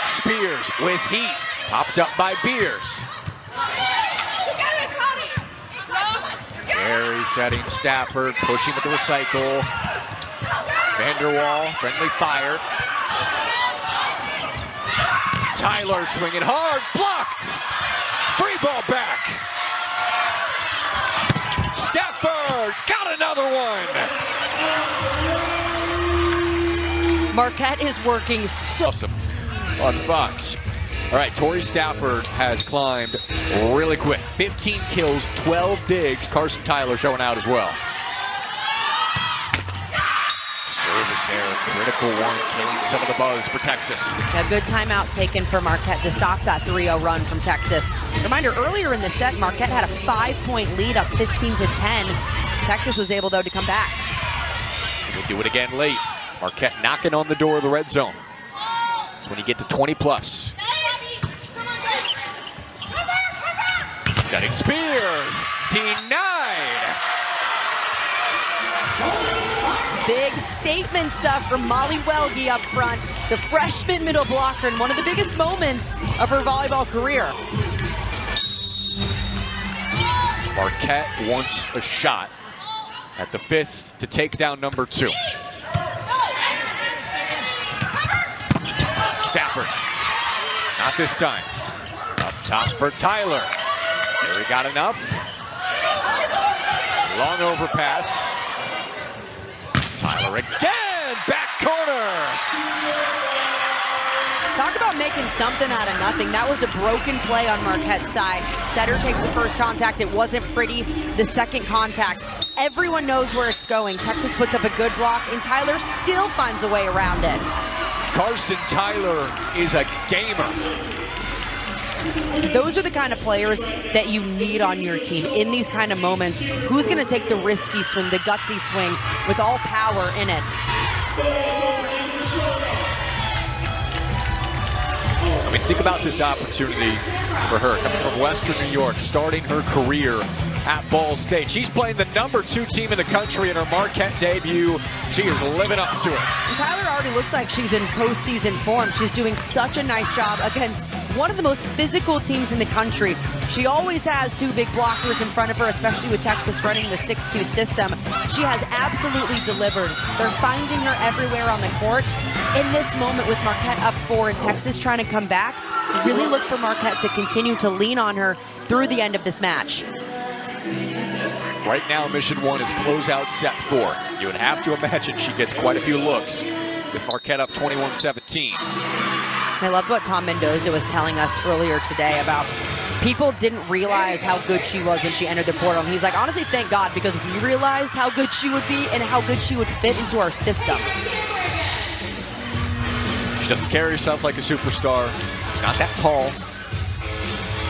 S1: Spears with heat. Popped up by Beers. Gary setting Stafford, pushing with the recycle. Vanderwall, friendly fire. Tyler swinging hard, blocked. Free ball back. Stafford got another one.
S2: Marquette is working so
S1: Awesome on Fox. All right, Tori Stafford has climbed really quick. 15 kills, 12 digs. Carson Tyler showing out as well. Service error, critical one, killing some of the buzz for Texas.
S2: A good timeout taken for Marquette to stop that 3-0 run from Texas. Reminder, earlier in the set, Marquette had a 5-point lead, up 15-10. Texas was able, though, to come back.
S1: They do it again late. Marquette knocking on the door of the red zone. That's when you get to 20 plus. Setting Spears, denied.
S2: Big statement stuff from Molly Welge up front, the freshman middle blocker in one of the biggest moments of her volleyball career.
S1: Marquette wants a shot at the 5th to take down number 2. Stafford, not this time. Up top for Tyler. There he got enough. Long overpass. Tyler again, back corner.
S2: Talk about making something out of nothing. That was a broken play on Marquette's side. Setter takes the first contact. It wasn't pretty. The second contact, everyone knows where it's going. Texas puts up a good block, and Tyler still finds a way around it.
S1: Carson Tyler is a gamer.
S2: Those are the kind of players that you need on your team in these kind of moments. Who's going to take the risky swing, the gutsy swing with all power in it?
S1: I mean, think about this opportunity for her coming from Western New York, starting her career at Ball State. She's playing the number 2 team in the country in her Marquette debut. She is living up to it.
S2: And Tyler already looks like she's in postseason form. She's doing such a nice job against one of the most physical teams in the country. She always has 2 big blockers in front of her, especially with Texas running the 6-2 system. She has absolutely delivered. They're finding her everywhere on the court. In this moment with Marquette up 4 and Texas trying to come back, really look for Marquette to continue to lean on her through the end of this match.
S1: Right now, Mission 1 is closeout set 4. You would have to imagine she gets quite a few looks with Marquette up 21-17.
S2: I love what Tom Mendoza was telling us earlier today about people didn't realize how good she was when she entered the portal. And he's like, honestly, thank God, because we realized how good she would be and how good she would fit into our system.
S1: She doesn't carry herself like a superstar. She's not that tall.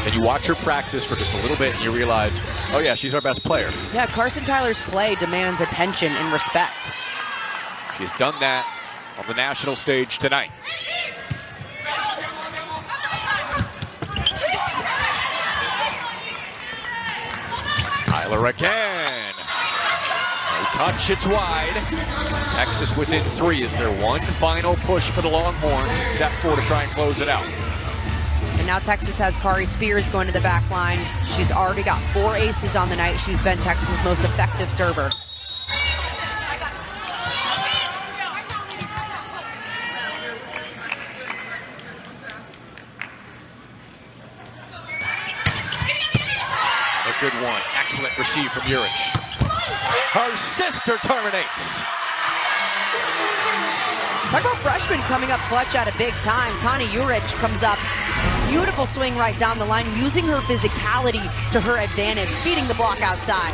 S1: And you watch her practice for just a little bit and you realize, oh yeah, she's our best player.
S2: Yeah, Carson Tyler's play demands attention and respect.
S1: She's done that on the national stage tonight. Tyler again. No touch, it's wide. Texas within 3 is their one final push for the Longhorns. Set 4 to try and close it out.
S2: And now Texas has Kari Spears going to the back line. She's already got 4 aces on the night. She's been Texas' most effective server.
S1: A good one. Excellent receive from Urich. Her sister terminates.
S2: Talk about freshman coming up clutch at a big time. Tani Urich comes up. Beautiful swing right down the line, using her physicality to her advantage, beating the block outside.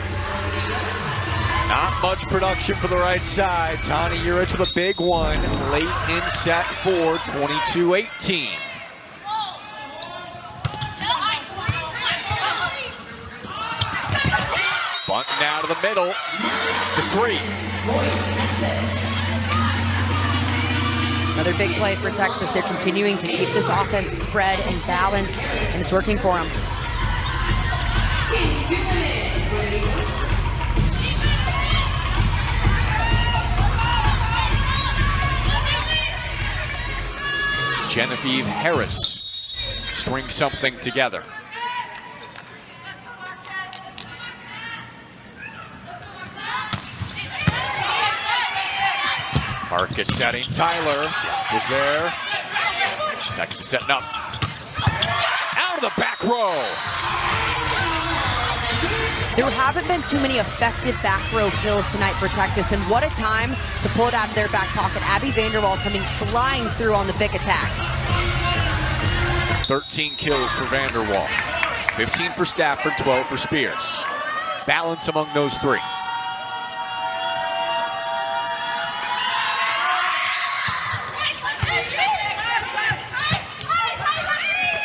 S1: Not much production for the right side. Tani Urich with a big one late in set 4, 22-18. Bunting out of the middle to 3.
S2: Another big play for Texas. They're continuing to keep this offense spread and balanced, and it's working for them.
S1: Genevieve Harris string something together. Marcus setting. Tyler was there. Texas setting up. Out of the back row.
S2: There haven't been too many effective back row kills tonight for Texas, and what a time to pull it out of their back pocket. Abby Vanderwall coming flying through on the big attack.
S1: 13 kills for Vanderwall. 15 for Stafford, 12 for Spears. Balance among those three.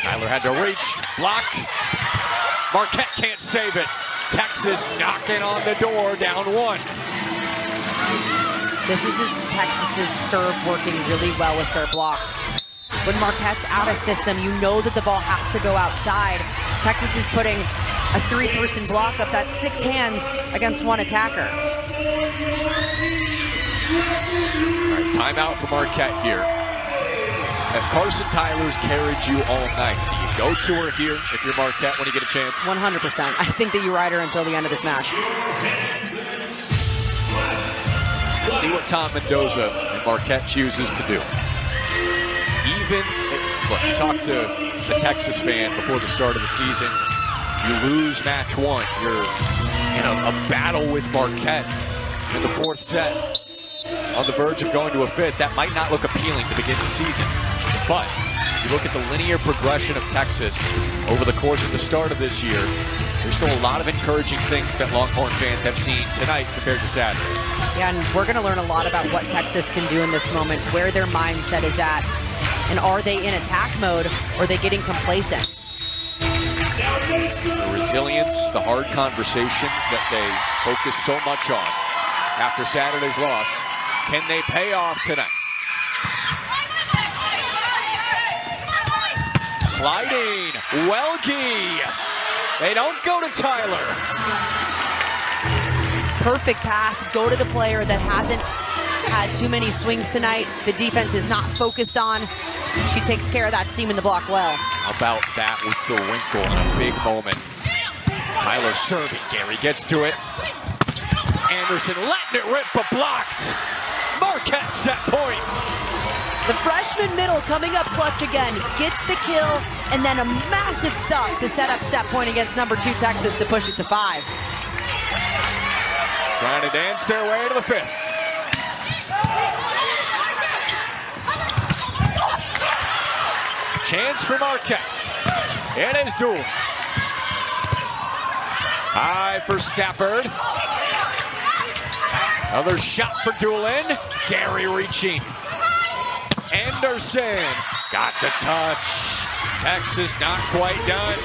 S1: Tyler had to reach, block. Marquette can't save it. Texas knocking on the door, down one.
S2: This is Texas's serve working really well with their block. When Marquette's out of system, you know that the ball has to go outside. Texas is putting a three-person block up. That's 6 hands against one attacker.
S1: All right, timeout for Marquette here. And Carson Tyler's carried you all night. Do you go to her here if you're Marquette when you get a chance?
S2: 100%. I think that you ride her until the end of this match.
S1: See what Tom Mendoza and Marquette chooses to do. Even, look, you talk to a Texas fan before the start of the season, you lose match one. You're in a battle with Marquette in the 4th set, on the verge of going to a 5th. That might not look appealing to begin the season. But you look at the linear progression of Texas over the course of the start of this year, there's still a lot of encouraging things that Longhorn fans have seen tonight compared to Saturday.
S2: Yeah, and we're going to learn a lot about what Texas can do in this moment, where their mindset is at, and are they in attack mode, or are they getting complacent?
S1: The resilience, the hard conversations that they focus so much on after Saturday's loss, can they pay off tonight? Sliding, Welge. They don't go to Tyler.
S2: Perfect pass, go to the player that hasn't had too many swings tonight. The defense is not focused on. She takes care of that seam in the block well.
S1: How about that with the wrinkle in a big moment? Tyler serving, Gary gets to it. Anderson letting it rip, but blocked. Marquette set point.
S2: The freshman middle coming up clutch again, gets the kill, and then a massive stop to set up set point against number 2 Texas to push it to 5.
S1: Trying to dance their way to the 5th. Chance for Marquette. It is Doolin. High for Stafford. Another shot for Doolin. Gary reaching. Anderson got the touch. Texas not quite done.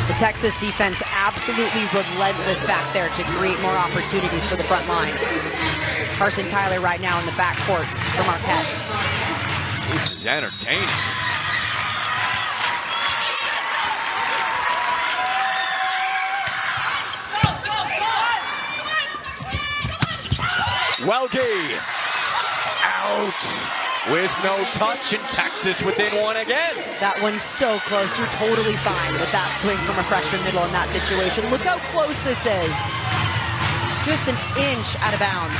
S2: The Texas defense absolutely relentless back there to create more opportunities for the front line. Carson Tyler right now in the backcourt for Marquette.
S1: This is entertaining. Welge out with no touch, and Texas within one again.
S2: That one's so close. You're totally fine with that swing from a freshman middle in that situation. Look how close this is. Just an inch out of bounds.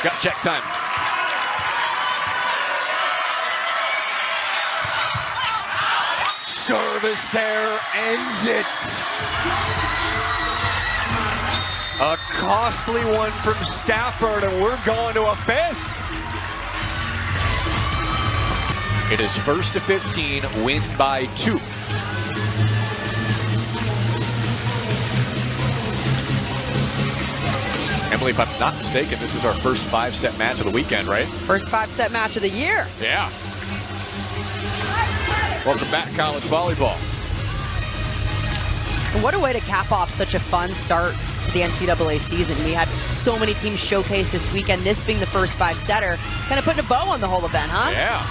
S1: Got check time. Service error ends it. A costly one from Stafford, and we're going to a 5th. It is 1st to 15, win by 2. Emily, if I'm not mistaken, this is our first 5-set match of the weekend, right?
S2: First 5-set match of the year.
S1: Yeah. Welcome back, college volleyball.
S2: And what a way to cap off such a fun start to the NCAA season. We had so many teams showcase this weekend, this being the first 5-setter. Kind of putting a bow on the whole event, huh?
S1: Yeah.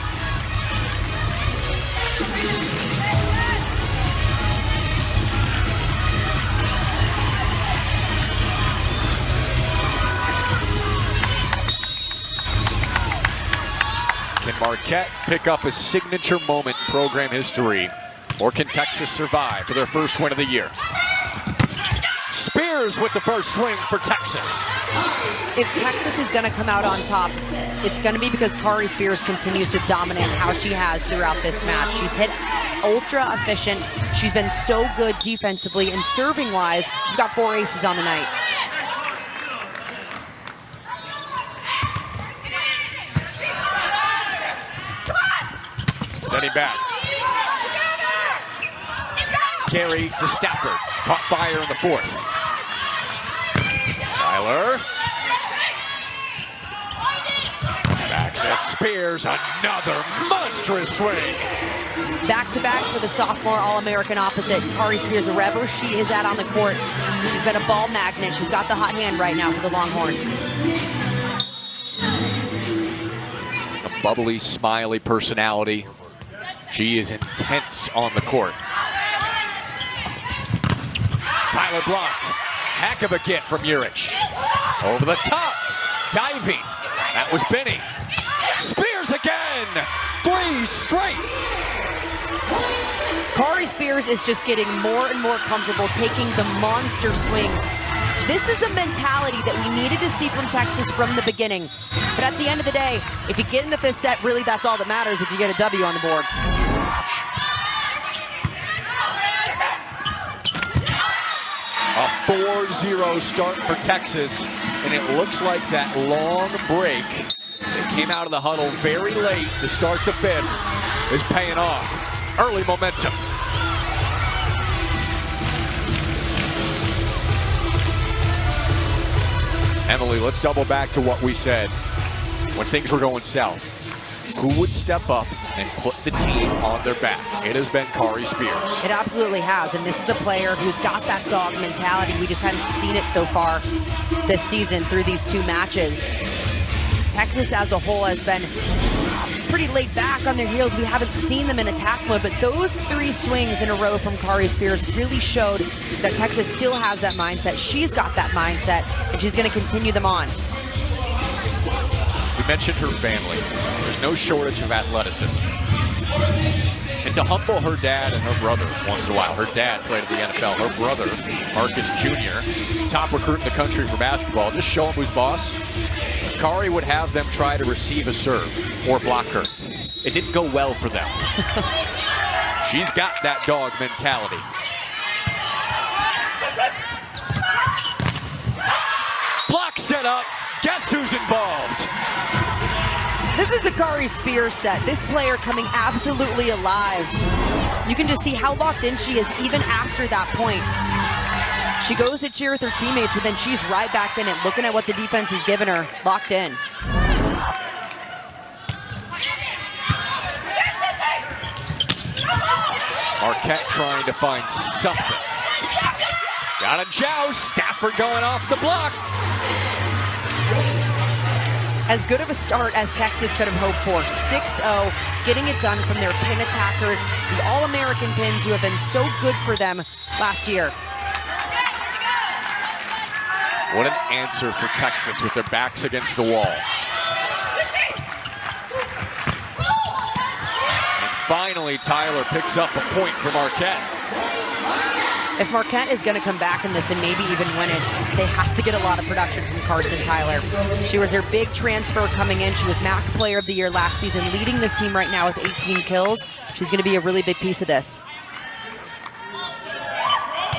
S1: Marquette pick up a signature moment in program history, or can Texas survive for their first win of the year? Spears with the first swing for Texas.
S2: If Texas is going to come out on top, it's going to be because Kari Spears continues to dominate how she has throughout this match. She's hit ultra efficient. She's been so good defensively, and serving-wise, she's got 4 aces on the night.
S1: Setting back. Carry to Stafford. Caught fire in the 4th. Tyler. Backs at Spears. Another monstrous swing.
S2: Back-to-back for the sophomore All-American opposite. Kari Spears, wherever she is at on the court, she's been a ball magnet. She's got the hot hand right now for the Longhorns.
S1: A bubbly, smiley personality. She is intense on the court. Tyler blocked. Heck of a get from Urich. Over the top. Diving. That was Benny. Spears again. 3 straight.
S2: Kari Spears is just getting more and more comfortable taking the monster swings. This is the mentality that we needed to see from Texas from the beginning. But at the end of the day, if you get in the 5th set, really that's all that matters if you get a W on the board.
S1: A 4-0 start for Texas, and it looks like that long break that came out of the huddle very late to start the 5th is paying off. Early momentum. Emily, let's double back to what we said when things were going south. Who would step up and put the team on their back? It has been Kari Spears.
S2: It absolutely has, and this is a player who's got that dog mentality. We just hadn't seen it so far this season through these 2 matches. Texas as a whole has been pretty laid back on their heels. We haven't seen them in attack mode, but those 3 swings in a row from Kari Spears really showed that Texas still has that mindset. She's got that mindset, and she's going to continue them on.
S1: We mentioned her family. There's no shortage of athleticism. And to humble her dad and her brother once in a while. Her dad played in the NFL. Her brother, Marcus Jr., top recruit in the country for basketball. Just show him who's boss. Kari would have them try to receive a serve or block her. It didn't go well for them. She's got that dog mentality. Block set up. Guess who's involved?
S2: This is the Kari Spears set. This player coming absolutely alive. You can just see how locked in she is even after that point. She goes to cheer with her teammates, but then she's right back in it, looking at what the defense has given her, locked in.
S1: Marquette trying to find something. Got a joust. Stafford going off the block.
S2: As good of a start as Texas could have hoped for. 6-0, getting it done from their pin attackers, the All-American pins who have been so good for them last year.
S1: What an answer for Texas with their backs against the wall. And finally, Tyler picks up a point for Marquette.
S2: If Marquette is going to come back in this and maybe even win it, they have to get a lot of production from Carson Tyler. She was their big transfer coming in. She was MAC Player of the Year last season, leading this team right now with 18 kills. She's going to be a really big piece of this.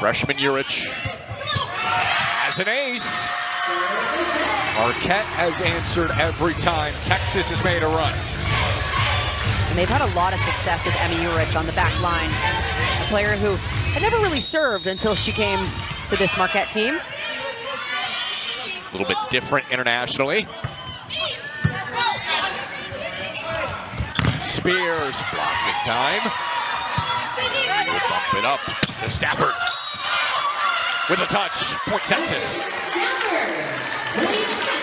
S1: Freshman Urich has an ace. Marquette has answered every time Texas has made a run.
S2: And they've had a lot of success with Emmy Urich on the back line. A player who had never really served until she came to this Marquette team.
S1: A little bit different internationally. Spears blocked this time. We'll bump it up to Stafford. With a touch, point Texas.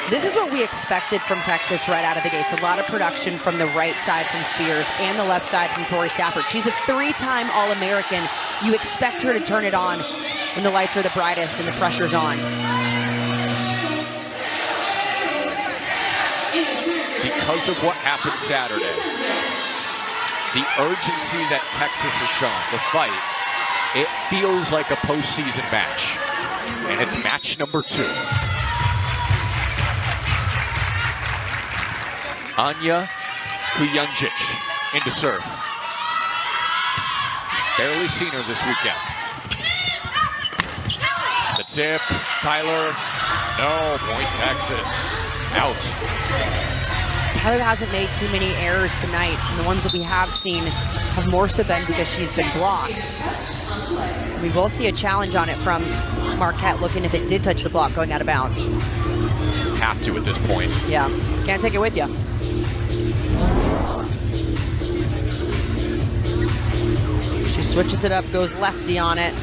S2: This is what we expected from Texas right out of the gates. A lot of production from the right side from Spears and the left side from Tori Stafford. She's a 3-time All-American. You expect her to turn it on when the lights are the brightest and the pressure's on.
S1: The because of what happened Saturday, the urgency that Texas has shown, the fight, it feels like a postseason match. And it's match number 2. Anya Kuyunjic into serve. Barely seen her this weekend. The tip, Tyler, no, point Texas, out.
S2: Tyler hasn't made too many errors tonight, and the ones that we have seen have more so been because she's been blocked. We will see a challenge on it from Marquette, looking if it did touch the block going out of bounds.
S1: Have to at this point.
S2: Yeah, can't take it with you. She switches it up, goes lefty on it.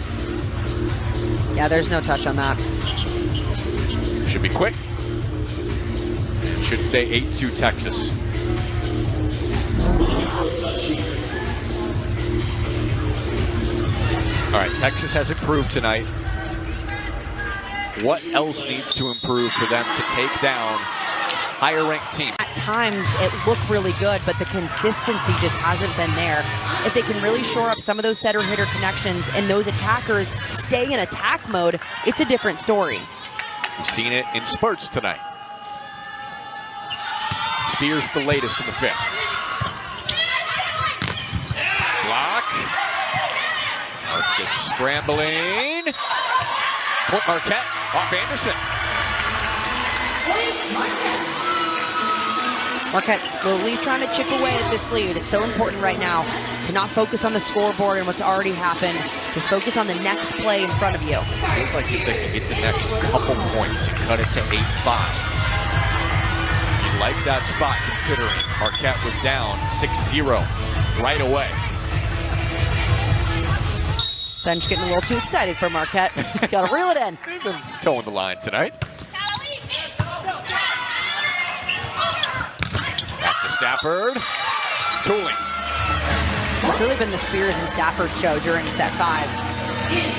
S2: Yeah, there's no touch on that.
S1: Should be quick. Should stay 8-2 Texas. All right, Texas has improved tonight. What else needs to improve for them to take down higher ranked teams?
S2: At times it looked really good, but the consistency just hasn't been there. If they can really shore up some of those setter hitter connections and those attackers stay in attack mode, it's a different story.
S1: We've seen it in spurts tonight. Spears the latest in the 5th. Block. Marcus scrambling. Point Marquette off Anderson.
S2: Marquette slowly trying to chip away at this lead. It's so important right now to not focus on the scoreboard and what's already happened. Just focus on the next play in front of you.
S1: Feels like if they can get the next couple points and cut it to 8-5. You'd like that spot considering Marquette was down 6-0 right away.
S2: Bench getting a little too excited for Marquette. Gotta reel it in.
S1: They've been towing the line tonight. Back to Stafford. Tooling.
S2: It's really been the Spears and Stafford show during set 5.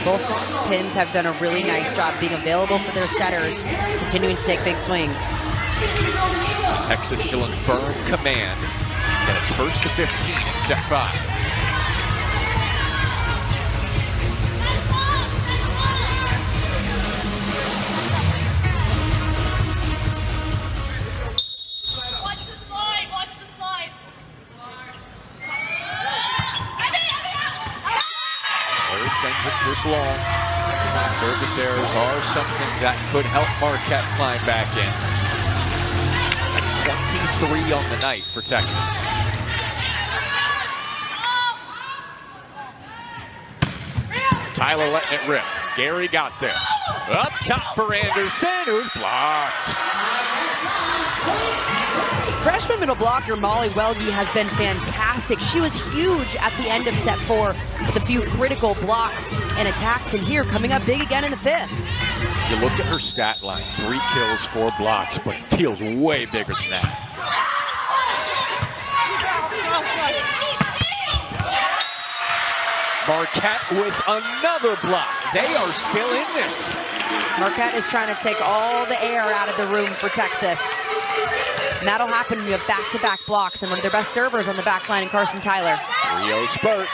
S2: Both pins have done a really nice job being available for their setters, continuing to take big swings.
S1: Texas still in firm command. Got its first to 15 in set 5. Sends it just long. Service errors are something that could help Marquette climb back in. That's 23 on the night for Texas. Tyler letting it rip. Gary got there. Up top for Anderson, who's blocked.
S2: Freshman middle blocker Molly Welge has been fantastic. She was huge at the end of set 4 with a few critical blocks and attacks, and here coming up big again in the 5th.
S1: You look at her stat line, 3 kills, 4 blocks, but it feels way bigger than that. Marquette with another block. They are still in this.
S2: Marquette is trying to take all the air out of the room for Texas. And that'll happen when you have back-to-back blocks and one of their best servers on the back line in Carson Tyler.
S1: 3-0 spurt.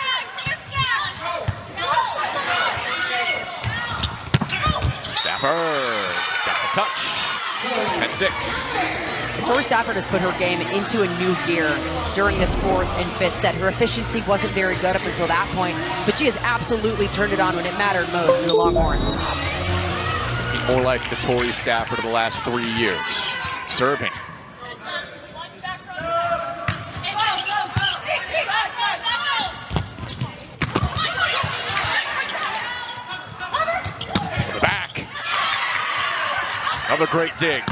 S1: Stafford got the touch. 10-6.
S2: Tori Stafford has put her game into a new gear during this 4th and 5th set. Her efficiency wasn't very good up until that point, but she has absolutely turned it on when it mattered most for the Longhorns.
S1: More like the Tori Stafford of the last 3 years. Serving. Back. Another great dig.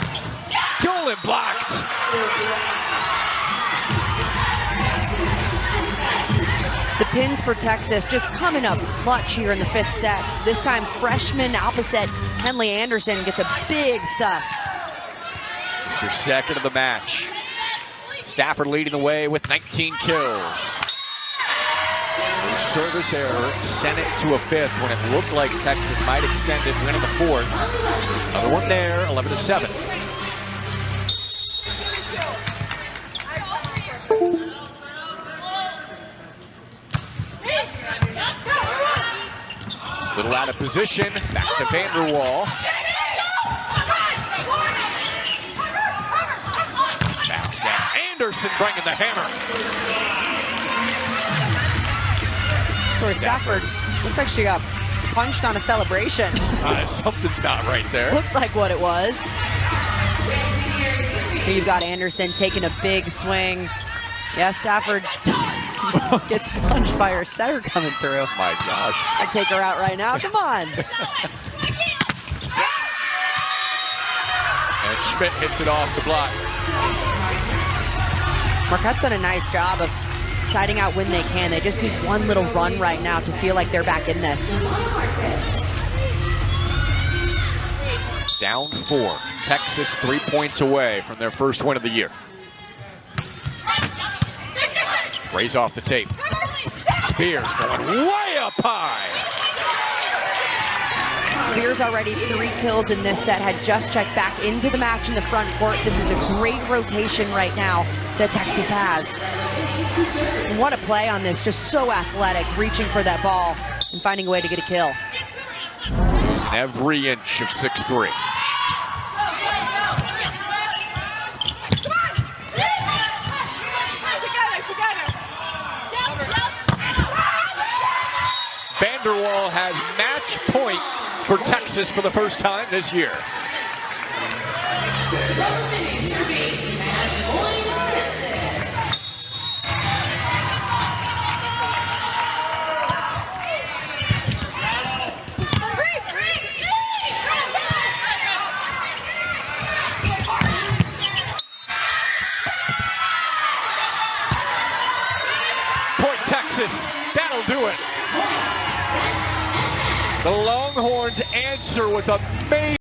S1: Dolan blocked.
S2: The pins for Texas just coming up clutch here in the 5th set. This time, freshman opposite Henley Anderson gets a big stuff.
S1: It's your second of the match. Stafford leading the way with 19 kills. A service error sent it to a 5th when it looked like Texas might extend it, win in the 4th. Another one there, 11-7. Little out of position, back to Vanderwall. Backs out, Anderson bringing the hammer.
S2: For Stafford, looks like she got punched on a celebration.
S1: Something's not right there.
S2: Looked like what it was. Here you've got Anderson taking a big swing. Yeah, Stafford gets punched by her setter coming through.
S1: My gosh.
S2: I'd take her out right now. Come on.
S1: And Schmidt hits it off the block.
S2: Marquette's done a nice job of siding out when they can. They just need one little run right now to feel like they're back in this.
S1: Down 4. Texas 3 points away from their first win of the year. Rays off the tape. Spears going way up high.
S2: Spears already 3 kills in this set, had just checked back into the match in the front court. This is a great rotation right now that Texas has. And what a play on this, just so athletic, reaching for that ball and finding a way to get a kill.
S1: Using every inch of 6'3". Vanderwall has match point for Texas for the first time this year. Point Texas, that'll do it. The Longhorns answer with a major